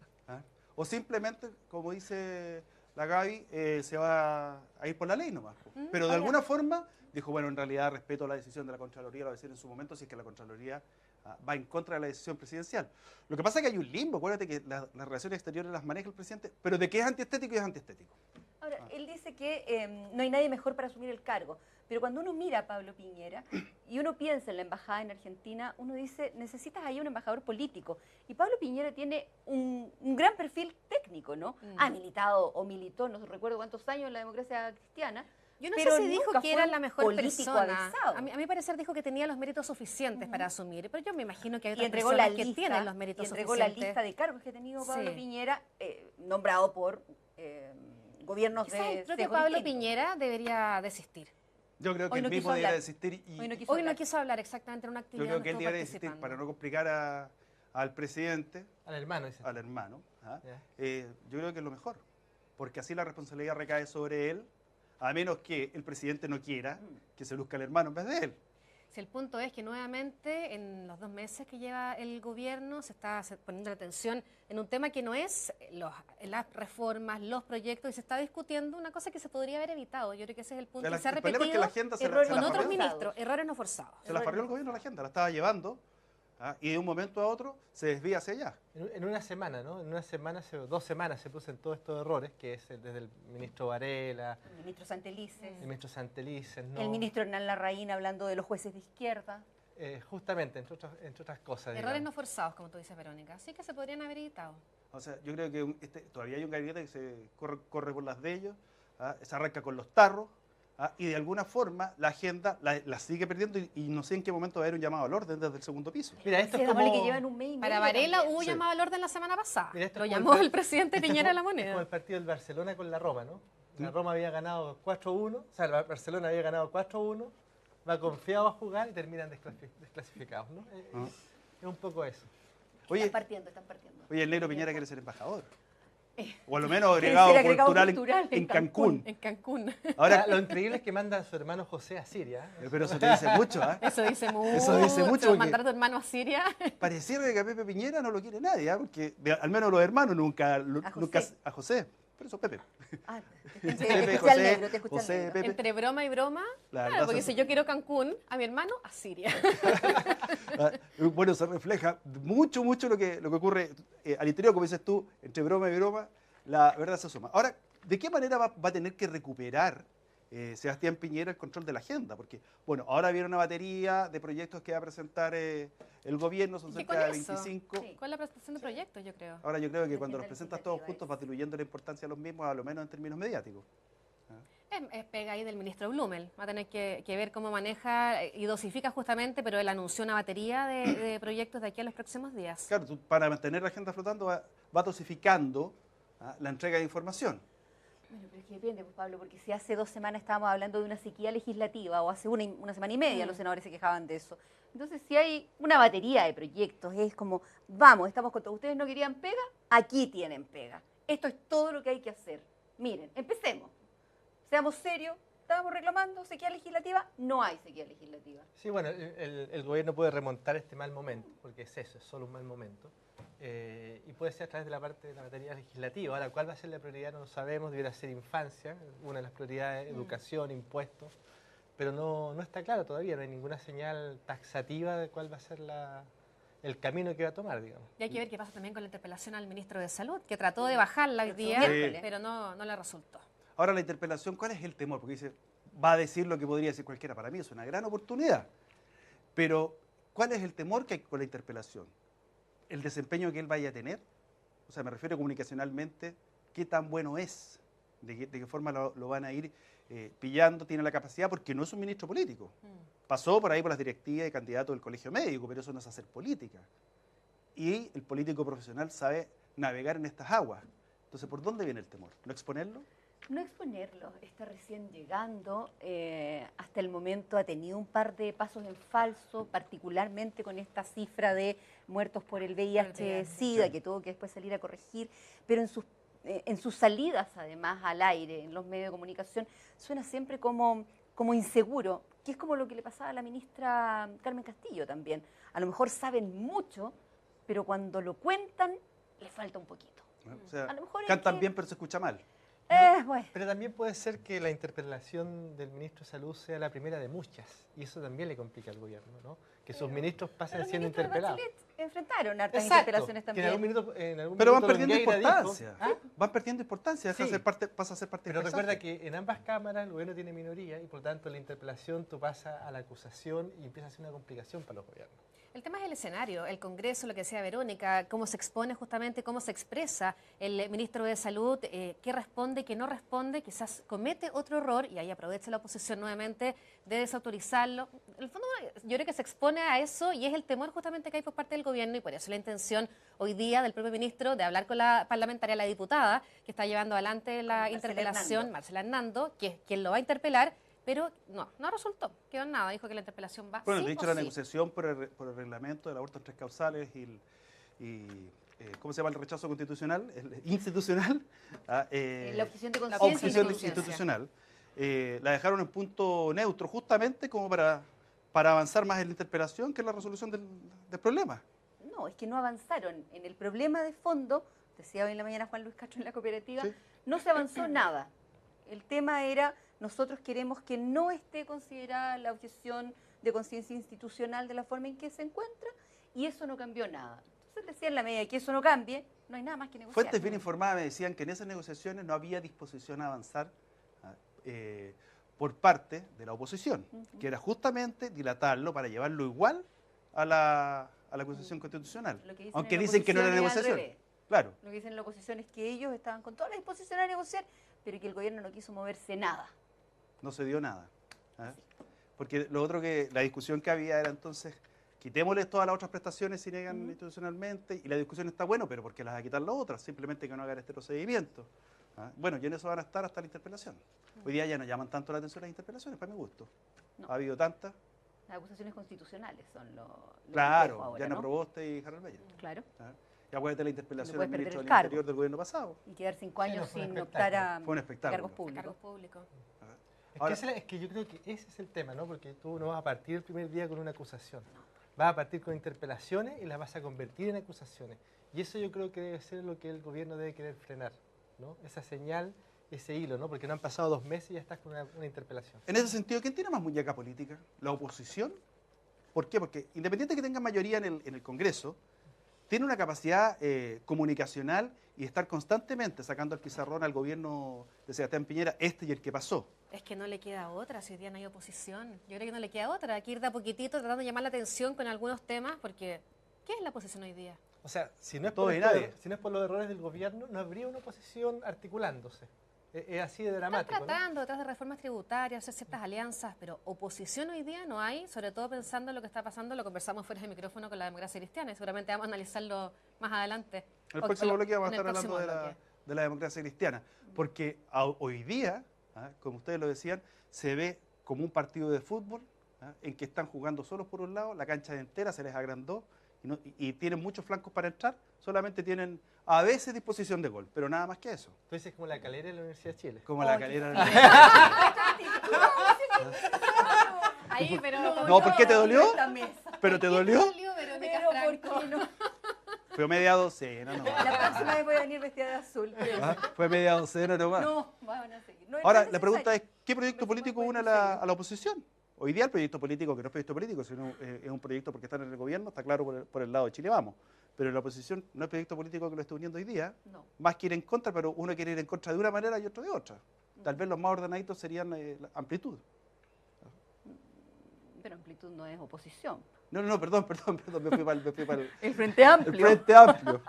S1: O simplemente, como dice la Gaby, se va a ir por la ley nomás. Pero de alguna forma dijo, bueno, en realidad respeto la decisión de la Contraloría, lo va a decir en su momento, si es que la Contraloría va en contra de la decisión presidencial. Lo que pasa es que hay un limbo, acuérdate que las relaciones exteriores las maneja el presidente, pero de que es antiestético y es antiestético.
S2: Ahora, él dice que no hay nadie mejor para asumir el cargo, pero cuando uno mira a Pablo Piñera y uno piensa en la embajada en Argentina, uno dice, necesitas ahí un embajador político. Y Pablo Piñera tiene un gran perfil técnico, ¿no? Ha militado o militó, no recuerdo cuántos años en la democracia cristiana.
S4: Yo no sé si dijo que era la mejor persona.
S2: Avisado.
S4: A mi parecer dijo que tenía los méritos suficientes para asumir, pero yo me imagino que hay otras
S2: entregó
S4: personas
S2: que
S4: tienen los méritos
S2: suficientes.
S4: Entregó
S2: la lista de cargos que ha tenido Pablo Piñera, nombrado por gobiernos de...
S4: Creo que Pablo Piñera debería desistir.
S1: Yo creo que él mismo debería desistir.
S4: Hoy no quiso hablar exactamente en una actividad.
S1: Yo creo que él debería desistir para no complicar al presidente,
S3: Al hermano, dice.
S1: al hermano, ¿ah?
S3: Ya.
S1: Yo creo que es lo mejor, porque así la responsabilidad recae sobre él, a menos que el presidente no quiera que se luzca el hermano en vez de él.
S4: Si el punto es que nuevamente en los 2 meses que lleva el gobierno se está poniendo la atención en un tema que no es las reformas, los proyectos, y se está discutiendo una cosa que se podría haber evitado. Yo creo que ese es el punto.
S1: El
S4: Se ha
S1: problema es que
S4: repetido
S1: la agenda se
S4: con
S1: la
S4: otros
S1: farrió.
S4: ministros, errores no forzados.
S1: Se la farrió el gobierno a la agenda, la estaba llevando, ¿ah? Y de un momento a otro se desvía hacia allá.
S3: En una semana, ¿no? En una semana, 2 semanas se producen todos estos errores, que es desde el ministro Varela,
S2: El ministro Santelices,
S3: el ministro Santelices, ¿no?
S2: el ministro Hernán Larraín hablando de los jueces de izquierda.
S3: Justamente, entre otras cosas.
S4: Errores no
S3: digamos.
S4: forzados, como tú dices, Verónica. Así que se podrían haber evitado.
S1: O sea, yo creo que todavía hay un gabinete que se corre por las de ellos, ¿ah? Se arranca con los tarros, ¿ah? Y de alguna forma la agenda la sigue perdiendo y no sé en qué momento va a haber un llamado al orden desde el segundo piso.
S3: Mira, esto es
S2: Démosle
S3: como...
S2: que llevan un mes y medio
S4: Para Varela
S2: también.
S4: hubo
S1: Sí.
S4: llamado al orden la semana pasada.
S3: Mira, esto
S4: Lo
S3: es como
S4: llamó
S3: el
S4: el presidente
S3: esto es
S4: Piñera a la
S3: como- Es como
S4: moneda.
S3: el partido del Barcelona con la Roma, ¿no? La
S1: ¿Sí?
S3: Roma había ganado 4-1, o sea, el Barcelona había ganado 4-1, va confiado a jugar y terminan desclasificados, ¿no?
S1: Ah.
S3: Es un poco eso.
S1: Oye,
S2: Están partiendo.
S1: oye, el negro Piñera quiere ser embajador. O a lo menos
S2: Quiere
S1: agregado
S2: ser agregado
S1: cultural,
S2: cultural
S1: en Cancún.
S4: En Cancún.
S1: Ahora,
S3: Lo increíble es que manda a su hermano José a Siria.
S1: pero eso te dice mucho, ¿ah?
S4: Eso dice mucho.
S1: Eso dice mucho porque-
S4: Mandar a tu hermano a Siria.
S1: Pareciera que a Pepe Piñera no lo quiere nadie, ¿ah? Porque al menos los hermanos nunca
S2: José.
S1: a José. Pero eso Pepe.
S2: Ah,
S1: Pepe,
S2: te escuché al
S1: José,
S2: negro, te escuché al
S1: José,
S2: negro.
S1: Pepe.
S4: Entre broma y broma.
S1: La
S4: Claro,
S1: verdad
S4: porque
S1: son-
S4: si yo quiero Cancún, a mi hermano, a Siria.
S1: Ah, bueno, se refleja mucho lo que ocurre al interior, como dices tú, entre broma y broma, la verdad se asoma. Ahora, ¿de qué manera va a tener que recuperar Sebastián Piñera el control de la agenda? Porque, bueno, ahora viene una batería de proyectos que va a presentar el gobierno, son
S4: ¿Y qué
S1: cerca
S4: con
S1: de
S4: eso?
S1: 25.
S2: Sí.
S4: ¿Cuál es la presentación de proyectos, yo creo?
S1: Ahora yo creo que
S2: La
S1: cuando los
S2: agenda
S1: presentas todos
S2: legislativa
S1: juntos va diluyendo la importancia de los mismos, a lo menos en términos mediáticos.
S4: Es pega ahí del ministro Blumel. Va a tener que ver cómo maneja y dosifica justamente, pero él anunció una batería de proyectos de aquí a los próximos días.
S1: Claro, tú, para mantener la agenda flotando va dosificando la entrega de información.
S2: Bueno, pero es que depende, pues, Pablo, porque si hace 2 semanas estábamos hablando de una sequía legislativa, o hace una semana y media los senadores se quejaban de eso. Entonces, si hay una batería de proyectos, es como, vamos, estamos con todos. Ustedes no querían pega, aquí tienen pega. Esto es todo lo que hay que hacer. Miren, empecemos. Seamos serios, estábamos reclamando sequía legislativa, no hay sequía legislativa.
S3: Sí, bueno, el gobierno puede remontar este mal momento, porque es eso, es solo un mal momento. Y puede ser a través de la parte de la materia legislativa. Ahora, ¿cuál va a ser la prioridad? No lo sabemos, debiera ser infancia, una de las prioridades, educación, impuestos, pero no está claro todavía, no hay ninguna señal taxativa de cuál va a ser el camino que va a tomar, digamos.
S4: Y hay que ver qué pasa también con la interpelación al ministro de Salud, que trató de bajarla hoy día,
S1: Sí.
S4: pero no le resultó.
S1: Ahora la interpelación, ¿cuál es el temor? Porque dice, va a decir lo que podría decir cualquiera. Para mí es una gran oportunidad. Pero, ¿cuál es el temor que hay con la interpelación? ¿El desempeño que él vaya a tener? O sea, me refiero comunicacionalmente, ¿qué tan bueno es? ¿De qué forma lo van a ir pillando? ¿Tiene la capacidad? Porque no es un ministro político. Pasó por ahí por las directivas de candidato del colegio médico, pero eso no es hacer política. Y el político profesional sabe navegar en estas aguas. Entonces, ¿por dónde viene el temor? ¿No exponerlo?
S2: No exponerlo, está recién llegando, hasta el momento ha tenido un par de pasos en falso, particularmente con esta cifra de muertos por el VIH-Sida,
S1: Sí.
S2: que tuvo que después salir a corregir, pero en sus salidas además al aire, en los medios de comunicación, suena siempre como inseguro, que es como lo que le pasaba a la ministra Carmen Castillo también. A lo mejor saben mucho, pero cuando lo cuentan, les falta un poquito.
S1: ¿No? O sea,
S2: A lo mejor hay
S1: cantan
S2: que-
S1: bien, pero se escucha mal.
S2: Bueno.
S3: Pero también puede ser que la interpelación del ministro de Salud sea la primera de muchas, y eso también le complica al gobierno, ¿no? Que sus ministros pasen
S2: Los
S3: siendo
S2: ministros de
S3: interpelados.
S2: Bachelet enfrentaron hartas
S3: Exacto,
S2: interpelaciones
S3: que
S2: también.
S3: en algún
S1: Pero van
S3: minuto
S1: perdiendo
S3: Longueira
S1: importancia.
S3: dijo, ¿ah?
S1: Van perdiendo importancia,
S3: Sí.
S1: pasa a ser parte
S3: Pero
S1: del
S3: recuerda
S1: paisaje.
S3: que en ambas cámaras el gobierno tiene minoría y por tanto la interpelación tú pasas a la acusación y empieza a ser una complicación para los gobiernos.
S4: El tema es el escenario, el Congreso, lo que decía Verónica, cómo se expone justamente, cómo se expresa el ministro de Salud, qué responde, qué no responde, quizás comete otro error y ahí aprovecha la oposición nuevamente de desautorizarlo. En el fondo yo creo que se expone a eso y es el temor justamente que hay por parte del gobierno y por eso la intención hoy día del propio ministro de hablar con la parlamentaria, la diputada, que está llevando adelante la
S2: Marcela
S4: interpelación,
S2: Hernando.
S4: Marcela Hernando, que es quien lo va a interpelar. Pero no resultó, quedó en nada, dijo que la interpelación va
S1: Bueno,
S4: sí
S1: de hecho,
S4: o
S1: la
S4: sí.
S1: negociación por el reglamento del aborto en 3 causales ¿cómo se llama el rechazo constitucional? Institucional.
S2: La objeción de
S1: Objeción
S2: conciencia.
S1: institucional. La dejaron en punto neutro justamente como para avanzar más en la interpelación que en la resolución del problema.
S2: No, es que no avanzaron. En el problema de fondo, decía hoy en la mañana Juan Luis Castro en la cooperativa,
S1: Sí.
S2: no se avanzó nada. El tema era, nosotros queremos que no esté considerada la objeción de conciencia institucional de la forma en que se encuentra, y eso no cambió nada. Entonces decía, en la medida que eso no cambie, no hay nada más que negociar.
S1: Fuentes bien informadas me decían que en esas negociaciones no había disposición a avanzar por parte de la oposición, que era justamente dilatarlo para llevarlo igual a la acusación constitucional.
S2: Lo que dicen
S1: Aunque
S2: en la
S1: dicen que no era
S2: oposición es al
S1: negociación.
S2: revés.
S1: Claro.
S2: Lo que dicen en la oposición es que ellos estaban con toda la disposición a negociar, pero que el gobierno no quiso moverse nada.
S1: No se dio nada. Porque lo otro que la discusión que había era entonces, quitémosles todas las otras prestaciones si niegan institucionalmente, y la discusión está bueno, pero ¿por qué las va a quitar las otras? Simplemente que no hagan este procedimiento. Bueno, y en eso van a estar hasta la interpelación. Hoy día ya no llaman tanto la atención las interpelaciones, para mi gusto.
S2: No.
S1: Ha habido tantas.
S2: Las acusaciones constitucionales son lo
S1: Claro,
S2: complejo ahora,
S1: Diana
S2: ¿no?
S1: Proboste y Harold Meyer.
S2: Claro.
S1: Y acuérdate la interpelación
S2: No
S1: del
S2: puedes
S1: ministro
S2: perder
S1: del
S2: el
S1: Interior del gobierno pasado.
S2: Y quedar 5
S3: Sí,
S2: años
S3: no, fue un
S2: sin
S3: espectáculo.
S2: optar a
S1: Fue un espectáculo.
S2: cargos públicos.
S4: Cargos públicos.
S1: Ahora-
S3: Es que yo creo que ese es el tema, ¿no? Porque tú no vas a partir el primer día con una acusación. Vas a partir con interpelaciones y las vas a convertir en acusaciones. Y eso yo creo que debe ser lo que el gobierno debe querer frenar, ¿no? Esa señal, ese hilo, ¿no? Porque no han pasado 2 meses y ya estás con una interpelación.
S1: En ese sentido, ¿quién tiene más muñeca política? ¿La oposición? ¿Por qué? Porque independiente de que tenga mayoría en el Congreso, tiene una capacidad comunicacional y de estar constantemente sacando al pizarrón al gobierno de Sebastián Piñera, este y el que pasó.
S4: Es que no le queda otra, si hoy día no hay oposición. Yo creo que no le queda otra. Hay que ir de a poquitito tratando de llamar la atención con algunos temas, porque ¿qué es la oposición hoy día?
S3: O sea, si no es
S1: Todo
S3: por
S1: y
S3: esto-
S1: nadie.
S3: si no es por los errores del gobierno, no habría una oposición articulándose. Es así de
S4: Están
S3: dramático, ¿no?
S4: tratando detrás de reformas tributarias, hacer ciertas alianzas, pero oposición hoy día no hay, sobre todo pensando en lo que está pasando, lo conversamos fuera de micrófono con la democracia cristiana y seguramente vamos a analizarlo más adelante.
S1: En el próximo bloque vamos a
S4: En el
S1: estar hablando
S4: próximo bloque.
S1: de la democracia cristiana, porque hoy día, como ustedes lo decían, se ve como un partido de fútbol en que están jugando solos por un lado, la cancha entera se les agrandó y tienen muchos flancos para entrar, solamente tienen a veces disposición de gol, pero nada más que eso.
S3: Tú dices como la calera de la Universidad de Chile.
S1: Como la calera.
S4: Ahí, pero...
S1: No, ¿por qué te dolió?
S2: Esta mesa.
S1: ¿Pero te dolió?
S4: Verónica
S2: Pero
S4: Franco.
S2: ¿por qué no?
S1: Fue media docena, no.
S2: La próxima vez voy a venir vestida de azul.
S1: Fue media docena nomás.
S2: No, van a seguir. No es
S1: Ahora, la
S2: necesario.
S1: pregunta es, ¿qué proyecto
S2: Me
S1: político
S2: supongo
S1: une
S2: que
S1: a la oposición? Hoy día el proyecto político, que no es proyecto político, sino es un proyecto porque están en el gobierno, está claro por el lado de Chile Vamos. Pero la oposición no es proyecto político que lo esté uniendo hoy día,
S2: No.
S1: más quiere en contra, pero uno quiere ir en contra de una manera y otro de otra. Tal vez los más ordenaditos serían la amplitud.
S2: Pero amplitud no es oposición.
S1: No, perdón, me fui para
S2: El Frente Amplio.
S1: el Frente Amplio.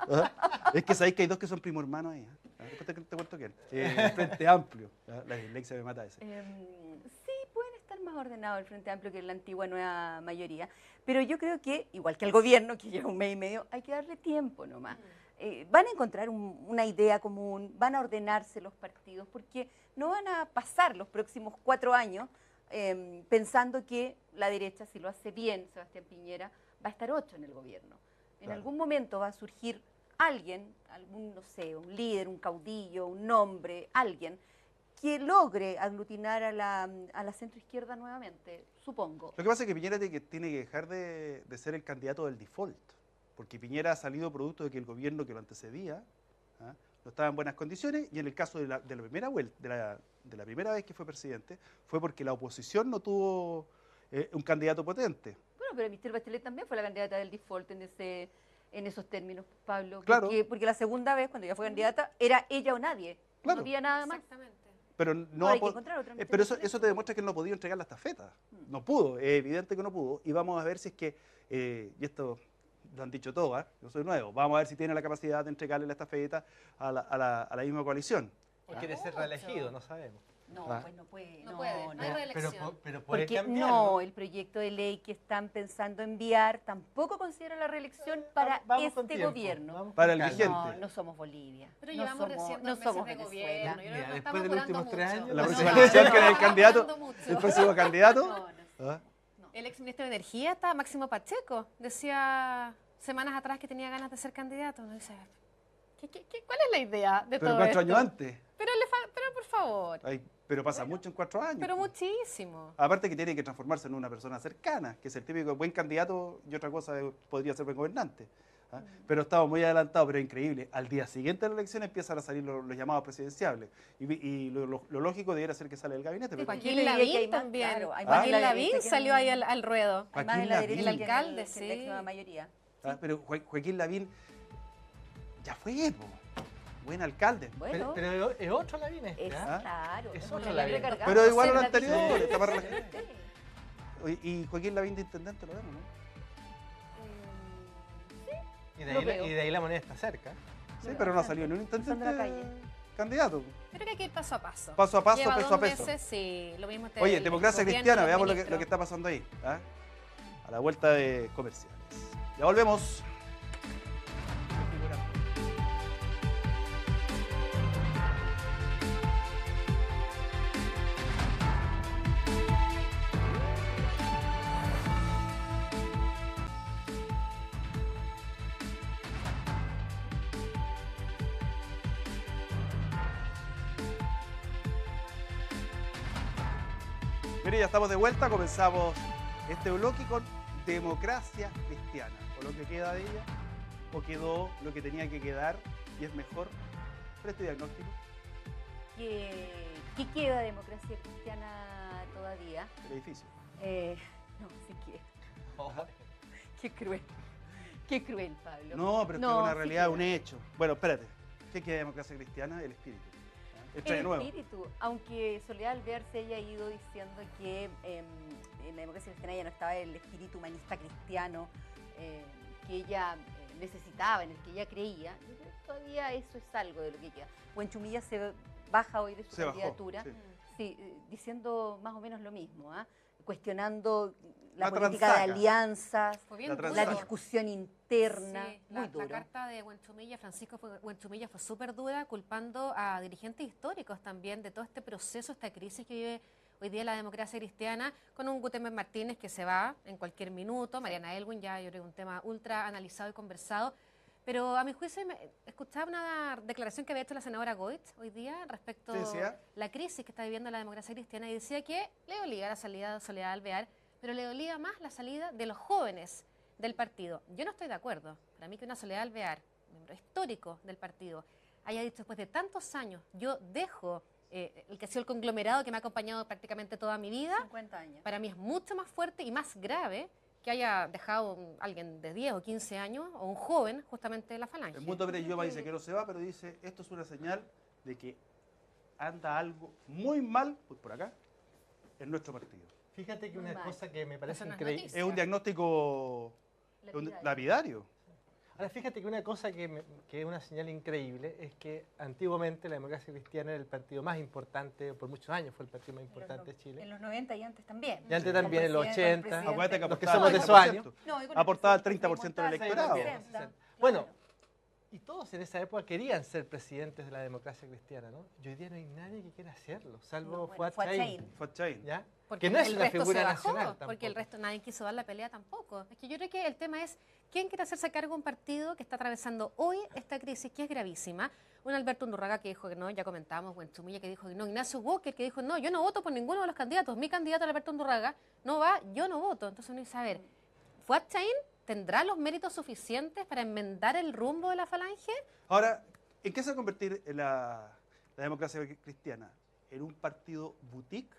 S1: Es que sabéis que hay dos que son primo hermanos ahí. Después te cuento quién. El Frente Amplio. La dislexia me mata ese.
S2: Sí, pueden estar más ordenados el Frente Amplio que la antigua nueva mayoría, pero yo creo que, igual que al gobierno, que lleva 1 mes y medio, hay que darle tiempo nomás. Van a encontrar una idea común, van a ordenarse los partidos, porque no van a pasar los próximos 4 años pensando que la derecha, si lo hace bien Sebastián Piñera, va a estar 8 en el gobierno. En
S1: Claro.
S2: algún momento va a surgir alguien, no sé, un líder, un caudillo, un nombre, alguien que logre aglutinar a la centroizquierda nuevamente, supongo.
S1: Lo que pasa es que Piñera tiene que dejar de ser el candidato del default, porque Piñera ha salido producto de que el gobierno que lo antecedía no estaba en buenas condiciones, y en el caso de la primera vuelta, de la primera vez que fue presidente, fue porque la oposición no tuvo un candidato potente.
S2: Bueno, pero Michelle Bachelet también fue la candidata del default en esos términos, Pablo.
S1: Claro.
S2: Porque la segunda vez, cuando ella fue candidata, era ella o nadie.
S1: Claro.
S2: No había nada más.
S4: Exactamente.
S1: Pero no
S2: Ahora hay que
S1: ha
S2: encontrar otra Michelle
S1: pero
S2: Bachelet.
S1: eso te demuestra que él no podía entregar la estafeta. No pudo, es evidente que no pudo. Y vamos a ver si es que, y esto lo han dicho todos, yo soy nuevo, vamos a ver si tiene la capacidad de entregarle la estafeta a la misma coalición.
S3: O quiere ser reelegido, no sabemos.
S2: No,
S1: Ah.
S2: pues no puede.
S4: No puede, no hay reelección.
S3: Pero puede
S2: Porque
S3: cambiarlo.
S2: no, el proyecto de ley que están pensando enviar tampoco considera la reelección para
S3: Vamos con
S2: este
S3: tiempo,
S2: gobierno.
S3: vamos con
S1: Para el
S3: calma.
S1: vigente.
S2: No, no somos Bolivia.
S4: Pero
S2: no
S4: llevamos
S2: somos,
S4: recién
S2: no
S4: 2 meses
S2: somos
S4: de
S2: Venezuela.
S4: gobierno. Yo creo
S3: Mira,
S4: que nos
S3: después
S4: estamos
S3: de los
S4: apurando
S3: últimos 3
S4: mucho.
S3: años,
S1: La
S3: no,
S1: próxima
S3: no,
S1: elección
S3: no,
S1: que el candidato,
S4: Apurando mucho.
S1: el próximo candidato.
S2: No, no sé.
S1: ¿Ah?
S4: El ex ministro de Energía está Máximo Pacheco. Decía semanas atrás que tenía ganas de ser candidato. Uno dice, ¿cuál es la idea de
S1: Pero
S4: todo
S1: 4
S4: esto?
S1: años antes.
S4: Pero por favor.
S1: Ay, pero pasa mucho en 4 años.
S4: Pero
S1: pues.
S4: muchísimo.
S1: Aparte que tiene que transformarse en una persona cercana, que es el típico buen candidato y otra cosa podría ser buen gobernante. ¿Ah? Pero estamos muy adelantados, pero es increíble. Al día siguiente de la elección empiezan a salir los llamados presidenciables. Y lo lógico debería ser que sale del gabinete.
S2: Sí,
S1: Pero
S2: yo te
S4: Joaquín
S2: diría que hay
S4: Lavín
S2: más,
S4: también.
S2: claro, hay
S1: más
S4: Joaquín
S2: en la
S4: Lavín
S2: derecha que
S4: salió ahí al ruedo.
S2: Hay más
S1: Joaquín
S2: en la
S1: Lavín.
S2: derecha
S4: El
S2: que
S4: alcalde,
S2: que en la
S4: sí.
S2: extrema mayoría.
S1: Pero Joaquín Lavín ya fue, po. Buen alcalde.
S2: Bueno,
S3: Pero es otro Lavín este,
S2: es
S3: ¿ah?
S2: claro.
S3: Es
S2: un
S3: otro
S2: Lavín
S3: Lavín.
S2: recargado.
S1: Pero igual
S2: Sí,
S1: lo
S2: la
S1: anterior,
S2: vida.
S1: está más
S2: Sí.
S1: relajado. Y Joaquín Lavín de intendente lo vemos, ¿no?
S2: Lo veo.
S3: Y de ahí la moneda está cerca.
S1: Sí,
S2: Lo
S1: pero no
S2: veo
S1: ha salido ni un
S2: Pasando la
S1: intendente
S2: calle.
S1: candidato.
S4: Creo que hay que ir paso a paso.
S1: Paso a paso,
S4: Lleva
S1: peso
S4: 2
S1: a peso.
S4: meses, sí, lo mismo te
S1: Oye,
S4: el
S1: democracia
S4: gobierno,
S1: cristiana,
S4: los
S1: veamos lo que
S4: ministros.
S1: está pasando ahí. ¿Ah? A la vuelta de comerciales. Ya volvemos. Mire, ya estamos de vuelta, comenzamos este bloque con democracia cristiana. O lo que queda de ella, o quedó lo que tenía que quedar y es mejor. ¿Pero este diagnóstico?
S2: ¿Qué queda de democracia cristiana todavía?
S1: El edificio.
S2: No, sí queda. Qué cruel. Qué cruel, Pablo.
S1: No, pero es que
S2: No,
S1: es una
S2: sí
S1: realidad,
S2: queda.
S1: un hecho. Bueno, espérate. ¿Qué queda de democracia cristiana? El espíritu. ¿Ah? Esto de
S2: El
S1: nuevo.
S2: espíritu, aunque Soledad Alvear se haya ido diciendo que en la democracia cristiana ya no estaba el espíritu humanista cristiano que ella necesitaba, en el que ella creía, yo creo que todavía eso es algo de lo que queda. Buenchumilla se baja hoy de su
S1: Se bajó,
S2: candidatura,
S1: sí.
S2: sí, diciendo más o menos lo mismo, ¿ah? Cuestionando la
S1: La
S2: política de
S1: transaca.
S2: alianzas,
S4: Fue bien
S1: La
S4: duro.
S2: la
S1: transaca.
S2: discusión interna,
S4: Sí,
S2: muy
S4: la
S2: duro.
S4: carta de Buenchumilla, Buenchumilla fue súper dura, culpando a dirigentes históricos también de todo este proceso, esta crisis que vive hoy día la democracia cristiana, con un Gutenberg Martínez que se va en cualquier minuto, Mariana Elwin, ya yo creo un tema ultra analizado y conversado, pero a mi juicio escuchaba una declaración que había hecho la senadora Goitz hoy día respecto
S1: ¿Qué decía?
S4: a la crisis que está viviendo la democracia cristiana y decía que le dolía la salida de Soledad Alvear, pero le dolía más la salida de los jóvenes del partido. Yo no estoy de acuerdo. Para mí que una Soledad Alvear, miembro histórico del partido, haya dicho después de tantos años, yo dejo el que ha sido el conglomerado que me ha acompañado prácticamente toda mi vida,
S2: 50 años.
S4: para mí es mucho más fuerte y más grave que haya dejado alguien de 10 o 15 años o un joven justamente de la falange.
S1: El mundo Pereyoma dice que no se va, pero dice, esto es una señal de que anda algo muy mal, voy por acá, en nuestro partido.
S3: Fíjate que una
S2: Mal.
S3: cosa que me parece
S4: Eso no es
S3: increíble.
S4: noticia.
S1: Es un diagnóstico lapidario.
S3: Ahora, fíjate que una cosa que es una señal increíble es que antiguamente la democracia cristiana era el partido más importante, por muchos años fue el partido más importante de Chile.
S2: En los 90 y antes también.
S3: Y antes también, en los 80.
S1: Acuérdate que
S3: Los que
S1: aportaba
S3: somos
S1: el
S3: de esos
S1: 30%.
S3: años.
S1: Aportaba el 30% del electorado.
S3: Bueno, y todos en esa época querían ser presidentes de la democracia cristiana, ¿no? Y hoy día no hay nadie que quiera hacerlo, salvo Fuad Chaín,
S1: Fuad Chaín.
S3: ¿ya?
S4: Porque
S3: Que no es
S4: el
S3: la
S4: resto
S3: figura
S4: se bajó,
S3: nacional
S4: porque
S3: tampoco.
S4: el resto nadie quiso dar la pelea tampoco. Es que yo creo que el tema es quién quiere hacerse cargo de un partido que está atravesando hoy esta crisis que es gravísima. Un Alberto Undurraga que dijo que no, ya comentábamos, Buenchumilla que dijo que no, Ignacio Walker que dijo no, yo no voto por ninguno de los candidatos, mi candidato Alberto Undurraga no va, yo no voto. Entonces uno dice, a ver, ¿Fuad Chaín tendrá los méritos suficientes para enmendar el rumbo de la falange?
S1: Ahora, ¿en qué se va a convertir la democracia cristiana? ¿En un partido boutique?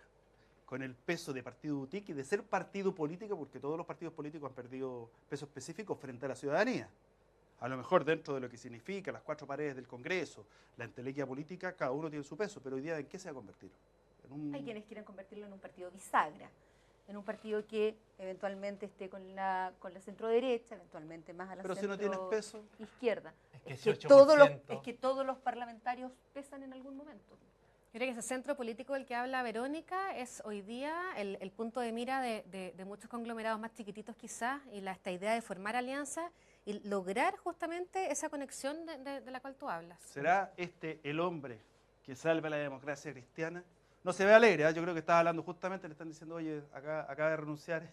S1: Con el peso de partido boutique y de ser partido político, porque todos los partidos políticos han perdido peso específico frente a la ciudadanía. A lo mejor dentro de lo que significa las 4 paredes del Congreso, la entelequia política, cada uno tiene su peso, pero hoy día ¿en qué se va a convertir?
S2: Hay quienes quieren convertirlo en un partido bisagra, en un partido que eventualmente esté con la centro derecha, eventualmente más a la
S1: Pero si
S2: centro
S1: no tienes peso.
S2: izquierda.
S3: Es que
S2: Es
S3: 18%.
S2: que todos los parlamentarios pesan en algún momento.
S4: Yo creo que ese centro político del que habla Verónica es hoy día el punto de mira de muchos conglomerados más chiquititos quizás y esta idea de formar alianzas y lograr justamente esa conexión de la cual tú hablas.
S1: ¿Será este el hombre que salve a la democracia cristiana? No se ve alegre, ¿eh? Yo creo que estaba hablando justamente, le están diciendo, oye, acaba de renunciar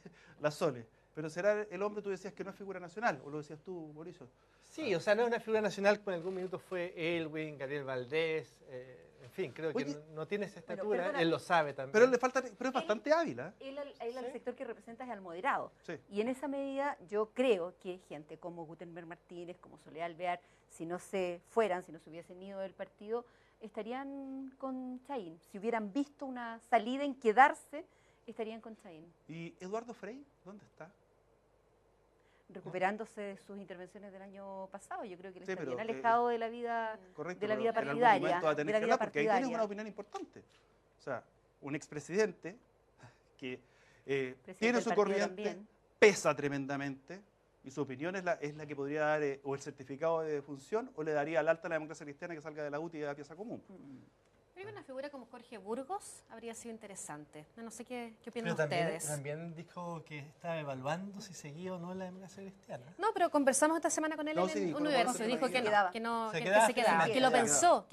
S1: la Sole. Pero será el hombre, tú decías que no es figura nacional, o lo decías tú, Mauricio.
S3: Sí, o sea, no es una figura nacional, en algún minuto fue Elwin, Gabriel Valdés, en fin, creo que no tiene esa estatura,
S2: perdona,
S3: él lo sabe también.
S1: Pero le falta, pero es bastante hábil, ¿eh?
S2: Él al sector que representa es al moderado.
S1: Sí.
S2: Y en esa medida yo creo que gente como Gutenberg Martínez, como Soledad Alvear, si no se hubiesen ido del partido, estarían con Chaín. Si hubieran visto una salida en quedarse, estarían con Chaín.
S1: ¿Y Eduardo Frei, dónde está?
S2: Recuperándose de sus intervenciones del año pasado. Yo creo que él
S1: Sí,
S2: está
S1: pero,
S2: bien alejado de la vida,
S1: Correcto,
S2: de la vida
S1: pero en algún
S2: partidaria.
S1: momento va a tener
S2: de la
S1: que
S2: vida
S1: hablar, porque ahí tienes
S2: partidaria.
S1: una opinión importante. O sea, un expresidente que
S2: Presidente
S1: tiene
S2: del
S1: su
S2: partido
S1: corriente,
S2: también.
S1: pesa tremendamente, y su opinión es la que podría dar o el certificado de defunción, o le daría al alta a la democracia cristiana que salga de la UTI y de la pieza común.
S4: Creo que una figura como Jorge Burgos habría sido interesante. No sé qué opinan
S3: Pero también,
S4: ustedes.
S3: también dijo que estaba evaluando si seguía o no la democracia cristiana.
S4: No, pero conversamos esta semana con él
S1: No,
S4: en
S1: sí, dijo,
S4: Universo.
S1: no,
S4: Dijo
S1: se
S4: que
S2: quedaba.
S4: no, que no,
S3: Se
S4: que
S3: quedaba
S4: se quedaba,
S3: finalmente.
S4: que lo
S2: Se quedaba.
S4: pensó,
S3: Sí,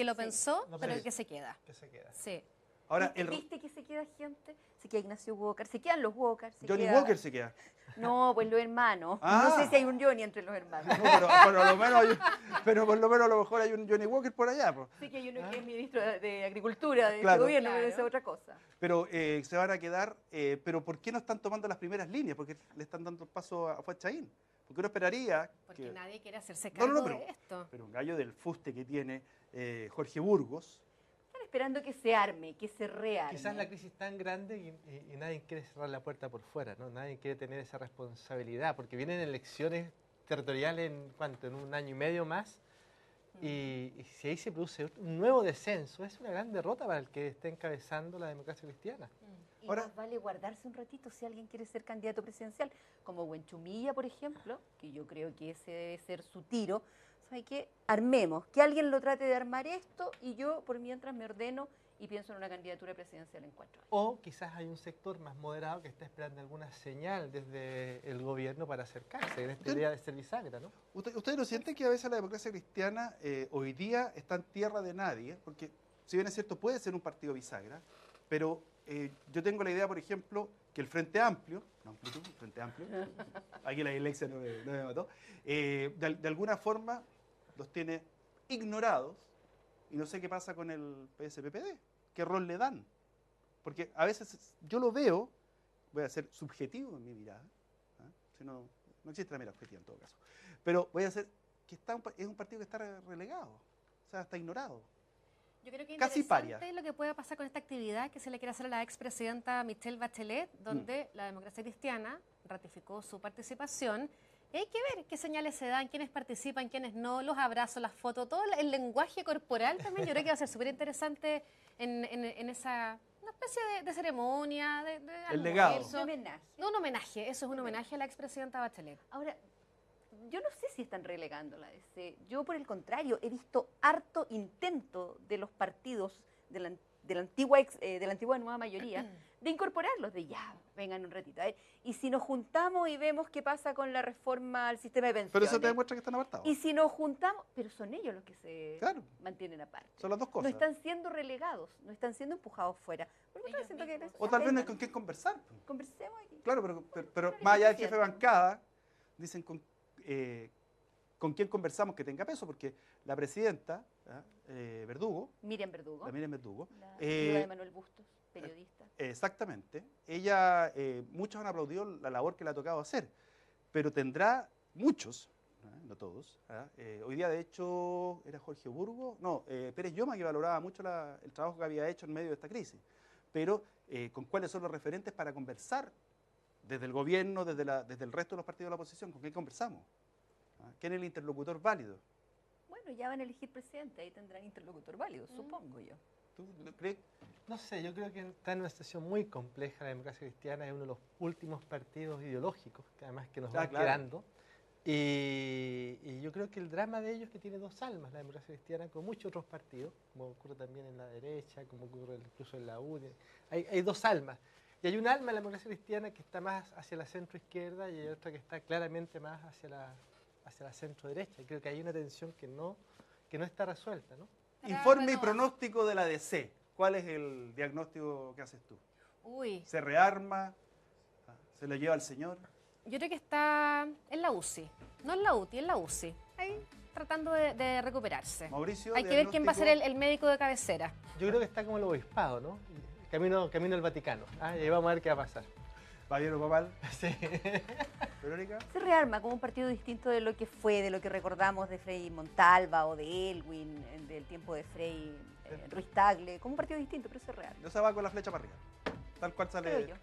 S4: pero
S3: pensó.
S4: que se queda.
S3: Que se queda.
S4: Sí.
S1: Ahora,
S2: ¿Viste que se queda gente? Se queda Ignacio Walker, se quedan los Walker.
S1: Johnny Walker se queda.
S2: No, pues los hermanos.
S1: Ah.
S2: No sé si hay un Johnny entre los hermanos.
S1: No, pero por lo menos pero por lo menos a lo mejor hay un Johnny Walker por allá. Pues.
S2: Sí que hay uno que es ministro de Agricultura de
S1: Claro.
S2: este gobierno, pero
S4: Claro.
S2: esa es otra cosa.
S1: Pero se van a quedar, pero ¿por qué no están tomando las primeras líneas? Porque le están dando el paso a Fuad Chaín. Porque uno esperaría
S4: Porque
S1: que...
S4: nadie quiere hacerse
S1: No, no,
S4: cargo
S1: no,
S4: de esto.
S1: Pero un gallo del fuste que tiene Jorge Burgos,
S2: Están esperando que se arme, que se rearme.
S3: Quizás la crisis es tan grande y nadie quiere cerrar la puerta por fuera, ¿no? Nadie quiere tener esa responsabilidad, porque vienen elecciones territoriales en un año y medio más, y si ahí se produce un nuevo descenso, es una gran derrota para el que esté encabezando la democracia cristiana.
S2: Y
S1: Ahora-
S2: más vale guardarse un ratito si alguien quiere ser candidato presidencial, como Buenchumilla, por ejemplo, que yo creo que ese debe ser su tiro. ¿Sabe qué? Armemos, que alguien lo trate de armar esto y yo por mientras me ordeno y pienso en una candidatura presidencial en 4 años.
S3: O quizás hay un sector más moderado que está esperando alguna señal desde el gobierno para acercarse en esta idea de ser bisagra, ¿no?
S1: ¿Ustedes no sienten que a veces la democracia cristiana hoy día está en tierra de nadie? Porque si bien es cierto puede ser un partido bisagra, pero yo tengo la idea, por ejemplo, que el Frente Amplio, Frente Amplio, aquí la iglesia no me mató, de alguna forma los tiene ignorados y no sé qué pasa con el PSPPD, qué rol le dan. Porque a veces yo lo veo, voy a ser subjetivo en mi mirada, ¿ah? Si no existe la mira objetiva en todo caso, pero voy a ser que es un partido que está relegado, o sea, está ignorado.
S4: Yo creo que es
S1: Casi
S4: interesante
S1: paria.
S4: lo que pueda pasar con esta actividad que se le quiere hacer a la expresidenta Michelle Bachelet, donde la democracia cristiana ratificó su participación. Y hay que ver qué señales se dan, quiénes participan, quiénes no, los abrazos, las fotos, todo el lenguaje corporal también. Yo creo que va a ser súper interesante en esa una especie de ceremonia, de
S1: El legado.
S4: almuerzo.
S2: Un homenaje.
S4: No, un homenaje, eso es un homenaje a la expresidenta Bachelet.
S2: Ahora, yo no sé si están relegándola. Yo, por el contrario, he visto harto intento de los partidos de la antigua nueva mayoría de incorporarlos, de ya, vengan un ratito. A ver, y si nos juntamos y vemos qué pasa con la reforma al sistema de pensiones.
S1: Pero eso te demuestra que están apartados.
S2: Y si nos juntamos, pero son ellos los que se
S1: Claro.
S2: mantienen aparte.
S1: Son las dos
S2: No
S1: cosas.
S2: están siendo relegados, no están siendo empujados fuera. Porque
S4: Ellos
S2: siento que
S4: mismos.
S1: O tal vez no hay
S2: aprendan.
S1: con quién conversar.
S2: Conversemos aquí.
S1: Claro, pero
S2: Claro,
S1: más allá del
S2: es
S1: jefe de
S2: cierto.
S1: bancada, dicen con quién conversamos que tenga peso, porque la presidenta, ¿ah? Verdugo,
S2: Miriam Verdugo,
S1: la Miriam Verdugo,
S2: la viuda de Manuel Bustos, periodista.
S1: exactamente, ella, muchos han aplaudido la labor que le ha tocado hacer, pero tendrá muchos, no todos, hoy día de hecho era Jorge Burgo, no, Pérez Lloma, que valoraba mucho el trabajo que había hecho en medio de esta crisis, pero con cuáles son los referentes para conversar desde el gobierno, desde el resto de los partidos de la oposición, ¿con quién conversamos? ¿Quién es el interlocutor válido?
S2: Bueno, ya van a elegir presidente, ahí tendrán interlocutor válido, supongo yo.
S1: ¿Tú crees?
S3: No sé, yo creo que está en una situación muy compleja la democracia cristiana, es uno de los últimos partidos ideológicos, que además que nos van
S1: claro.
S3: quedando. Y yo creo que el drama de ellos es que tiene dos almas, la democracia cristiana, con muchos otros partidos, como ocurre también en la derecha, como ocurre incluso en la UDI. Hay dos almas. Y hay un alma en la democracia cristiana que está más hacia la centro-izquierda y hay otra que está claramente más hacia la centro-derecha. Y creo que hay una tensión que no está resuelta, ¿no?
S1: Informe y pronóstico de la DC. ¿Cuál es el diagnóstico que haces tú?
S4: Uy,
S1: ¿Se rearma? ¿Se lo lleva al señor?
S4: Yo creo que está en la UCI, no en la UTI, en la UCI. Ahí tratando de recuperarse.
S1: Mauricio,
S4: Hay que ver quién va a ser el médico de cabecera.
S3: Yo creo que está como el obispado, ¿no? Camino al Vaticano. Y ahí vamos a ver qué va a pasar.
S1: ¿Va bien o va mal?
S3: Sí.
S1: ¿Verónica?
S2: Se rearma como un partido distinto de lo que fue, de lo que recordamos de Frei Montalva o de Elwin, del tiempo de Frei Ruiz Tagle, como un partido distinto, pero se rearma.
S1: No se va con la flecha para arriba. Tal cual
S2: Creo
S1: sale
S2: yo.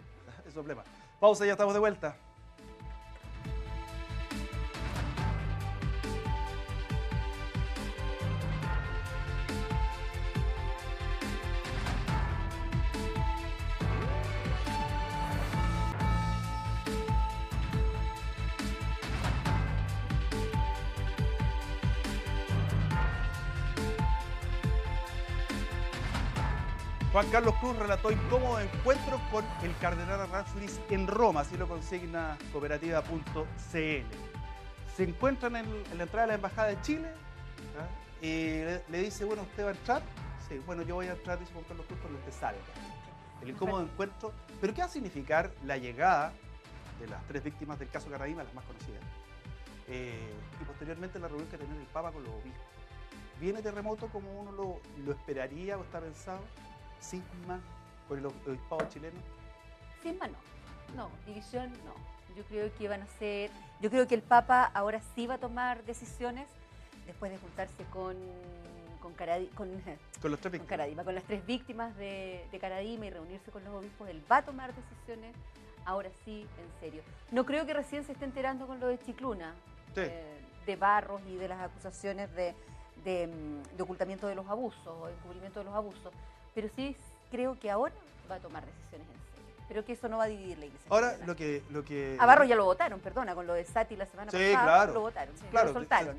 S1: el problema. Pausa, ya estamos de vuelta. Juan Carlos Cruz relató incómodos encuentros con el cardenal Errázuriz en Roma, así lo consigna cooperativa.cl. Se encuentran en la entrada de la Embajada de Chile y le dice, bueno, ¿usted va a entrar? Sí, bueno, yo voy a entrar, dice Juan Carlos Cruz, cuando usted salga. El incómodo encuentro. ¿Pero qué va a significar la llegada de las 3 víctimas del caso Caraíma, las más conocidas, y posteriormente la reunión que va a tener el Papa con los obispos? ¿Viene terremoto como uno lo esperaría o está pensado? ¿Cisma con el obispado chileno?
S2: Cisma no, división no. Yo creo que el Papa ahora sí va a tomar decisiones después de juntarse con
S1: Con los 3 víctimas.
S2: Caradima, con las 3 víctimas de Caradima y reunirse con los obispos. Él va a tomar decisiones ahora sí, en serio. No creo que recién se esté enterando con lo de Chicluna,
S1: Sí.
S2: de Barros y de las acusaciones de ocultamiento de los abusos o encubrimiento de los abusos, pero sí creo que ahora va a tomar decisiones en serio. Pero que eso no va a dividir la iglesia.
S1: Ahora, lo que...
S2: A Barros ya lo votaron, perdona, con lo de Sati la semana
S1: Sí,
S2: pasada,
S1: claro.
S2: lo votaron,
S1: Claro,
S2: lo soltaron.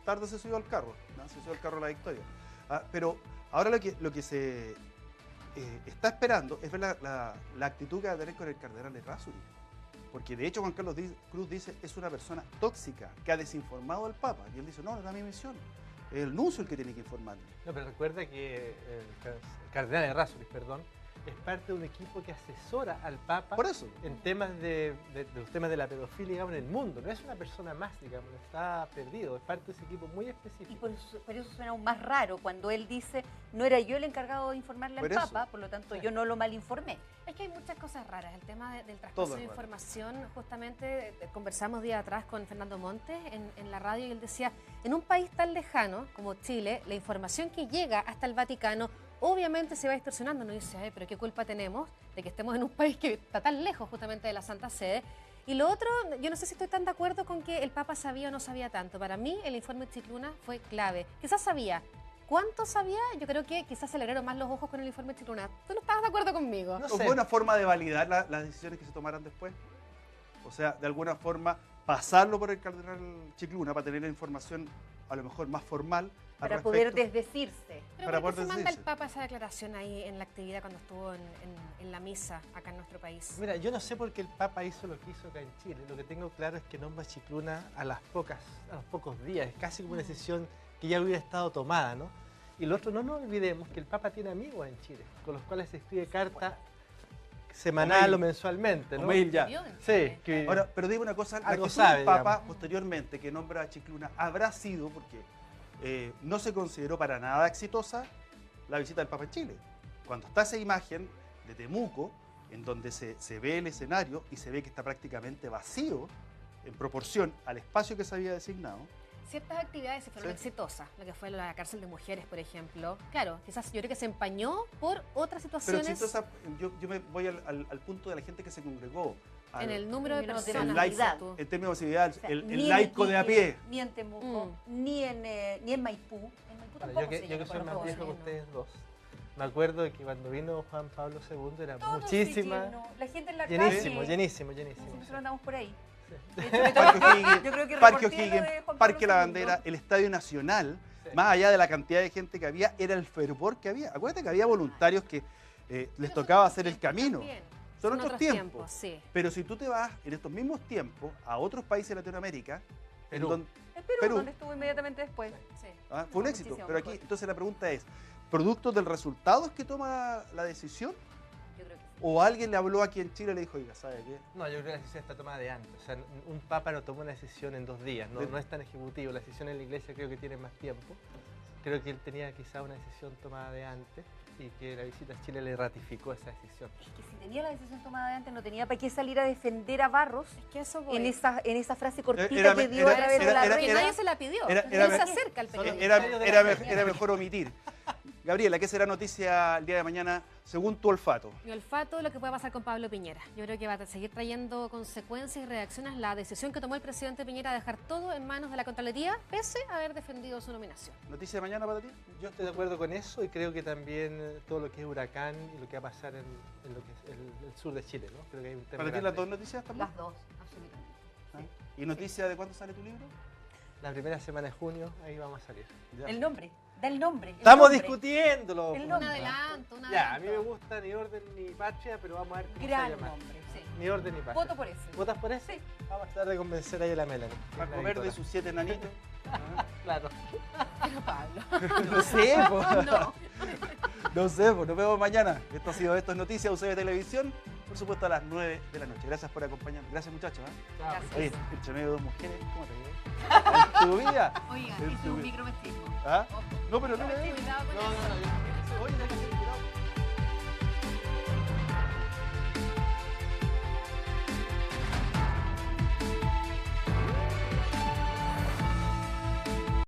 S1: tarde se subió al carro, ¿no? Se subió al carro de la victoria. Pero ahora lo que se está esperando es ver la actitud que va a tener con el cardenal Errázuriz. Porque de hecho Juan Carlos Cruz dice es una persona tóxica que ha desinformado al Papa. Y él dice, no es mi misión. Es el nuncio el que tiene que informarle.
S3: No, pero recuerda que el cardenal Errázuriz, es parte de un equipo que asesora al Papa
S1: Por eso.
S3: en temas de los temas de la pedofilia, digamos, en el mundo. No es una persona más, digamos, está perdido, es parte de ese equipo muy
S2: Y
S3: específico.
S2: por eso suena aún más raro cuando él dice, no era yo el encargado de informarle al
S1: Por eso.
S2: Papa, por lo tanto yo no lo malinformé.
S4: Es que hay muchas cosas raras. El tema del
S1: Todo
S4: traspaso
S1: es
S4: de
S1: raro.
S4: información, justamente conversamos días atrás con Fernando Montes en la radio y él decía, en un país tan lejano como Chile, la información que llega hasta el Vaticano obviamente se va distorsionando. Nos dice, pero ¿qué culpa tenemos de que estemos en un país que está tan lejos justamente de la Santa Sede? Y lo otro, yo no sé si estoy tan de acuerdo con que el Papa sabía o no sabía tanto. Para mí el informe de Chicluna fue clave. Quizás sabía. ¿Cuánto sabía? Yo creo que quizás se le abrieron más los ojos con el informe de Chicluna. ¿Tú no estabas de acuerdo conmigo?
S3: No
S1: ¿O
S3: sé.
S1: fue una forma de validar las decisiones que se tomaran después? O sea, de alguna forma pasarlo por el cardenal Chicluna para tener la información a lo mejor más formal al
S2: Para poder
S1: respecto.
S2: desdecirse.
S4: Pero
S1: para
S4: ¿por qué
S1: poder
S4: se manda el
S1: decidirse.
S4: Papa esa declaración ahí en la actividad cuando estuvo en la misa acá en nuestro país?
S3: Mira, yo no sé por qué el Papa hizo lo que hizo acá en Chile. Lo que tengo claro es que nombra a Chicluna a los pocos días. Es casi como una decisión que ya hubiera estado tomada, ¿no? Y lo otro, no nos olvidemos que el Papa tiene amigos en Chile, con los cuales se escribe carta semanal
S1: mail.
S3: o mensualmente, ¿no?
S1: O mail ya.
S3: Sí, que
S1: Ahora, pero digo una cosa, la
S3: Algo
S1: actitud del
S3: sabe,
S1: Papa
S3: digamos.
S1: posteriormente que nombra a Chicluna habrá sido porque no se consideró para nada exitosa la visita del Papa en Chile. Cuando está esa imagen de Temuco, en donde se ve el escenario y se ve que está prácticamente vacío en proporción al espacio que se había designado.
S4: Ciertas actividades se fueron
S1: Sí.
S4: exitosas, lo que fue la cárcel de mujeres, por ejemplo. Claro, quizás yo creo que se empañó por otras
S1: Pero
S4: situaciones
S1: exitosa, yo me voy al punto de la gente que se congregó.
S4: en el número de
S2: En términos de
S4: personas.
S2: masividad.
S4: dices tú.
S1: En términos de masividad,
S2: O sea,
S1: el
S2: ni en
S1: laico de a
S2: Iquique,
S1: pie.
S2: Ni en Temuco, ni en Maipú. En Maipú
S3: Bueno,
S2: tampoco
S3: yo que
S2: se llenó
S3: soy
S2: con
S3: más
S2: los
S3: viejo que
S2: jóvenes.
S3: ustedes dos, me acuerdo de que cuando vino Juan Pablo II era
S2: Todo
S3: muchísima,
S2: se llenó. La gente en la
S3: llenísimo,
S2: calle.
S3: llenísimo.
S2: Nosotros andamos por ahí.
S3: Sí.
S2: De hecho, me
S1: Parque
S2: tocó-
S1: O'Higgins,
S2: yo creo que
S1: Parque
S2: reporté lo
S1: O'Higgins,
S2: de Juan
S1: Parque La
S2: Pablo
S1: Bandera,
S2: II.
S1: el Estadio Nacional,
S3: Sí.
S1: más allá de la cantidad de gente que había, era el fervor que había. Acuérdate que había voluntarios que les
S4: Pero
S1: tocaba
S4: son
S1: hacer el
S4: otros
S1: camino.
S4: también.
S1: Son otros tiempos.
S4: Sí.
S1: Pero si tú te vas en estos mismos tiempos a otros países de Latinoamérica, en
S3: Perú.
S1: donde,
S2: En Perú,
S1: Perú.
S2: donde estuvo inmediatamente después.
S4: Sí.
S1: fue un
S2: No,
S1: éxito.
S2: muchísimo
S1: Pero aquí,
S2: mejor.
S1: entonces la pregunta es, ¿producto del resultado es que toma la decisión?
S2: Yo creo que sí.
S1: ¿O alguien le habló aquí en Chile y le dijo, oiga, ¿sabe qué?
S3: No, yo creo que la decisión está tomada de antes. O sea, un papa no toma una decisión en 2 días, no es tan ejecutivo. La decisión en la iglesia creo que tiene más tiempo. Creo que él tenía quizá una decisión tomada de antes y que la visita a Chile le ratificó esa decisión.
S2: Es que si tenía la decisión tomada de antes, no tenía para qué salir a defender a Barros
S4: Es que eso voy.
S2: en esa frase cortita
S1: Era-
S2: que dio
S1: era-
S2: a través de la
S1: era-
S4: Porque
S2: reina.
S4: nadie se la pidió.
S1: era-
S4: Él
S1: era-
S4: se acerca al periodista.
S1: Era mejor omitir. Gabriela, ¿qué será noticia el día de mañana según tu olfato?
S4: Mi olfato, lo que puede pasar con Pablo Piñera. Yo creo que va a seguir trayendo consecuencias y reacciones la decisión que tomó el presidente Piñera de dejar todo en manos de la Contraloría, pese a haber defendido su nominación.
S1: ¿Noticia de mañana para ti?
S3: Yo estoy de acuerdo con eso y creo que también todo lo que es huracán y lo que va a pasar en lo que es el sur de Chile, ¿no? Creo que hay un tema
S1: ¿Para ti
S3: grande.
S1: las dos noticias también?
S2: Las dos, absolutamente.
S1: ¿Ah? ¿Y noticia de cuándo sale tu libro?
S3: La primera semana de junio, ahí vamos a salir.
S1: Ya.
S2: El nombre, da el nombre. el
S3: Estamos
S2: nombre.
S3: discutiéndolo.
S2: El
S4: Un
S2: nombre.
S4: adelanto, un
S3: Ya, a
S4: adelanto.
S3: mí me gusta Ni Orden ni Patria, pero vamos a ver cómo se
S2: Gran
S3: llama.
S2: nombre, sí.
S3: Ni Orden ni Patria.
S2: Voto por ese.
S3: ¿Votas por ese?
S2: Sí.
S3: Vamos a tratar de convencer ahí a la Melanie. que es
S1: Marco
S3: la
S1: Verde y
S3: editora.
S1: sus 7 enanitos.
S3: Claro.
S4: Pero Pablo.
S1: No sé, po.
S4: No.
S1: No sé, pues nos vemos mañana. Esto ha sido Esto es Noticias, UCB Televisión, por supuesto a las 9 de la noche. Gracias por acompañarme. Gracias, muchachos.
S2: Gracias.
S1: Oye, entre medio de dos mujeres, ¿cómo te ves? ¿En tu vida?
S2: Oiga,
S1: En
S2: es
S1: tu
S2: un
S1: vida.
S2: micromachismo.
S1: ¿Ah?
S2: Ojo.
S1: No, pero no le
S2: Cuidado con eso.
S3: No,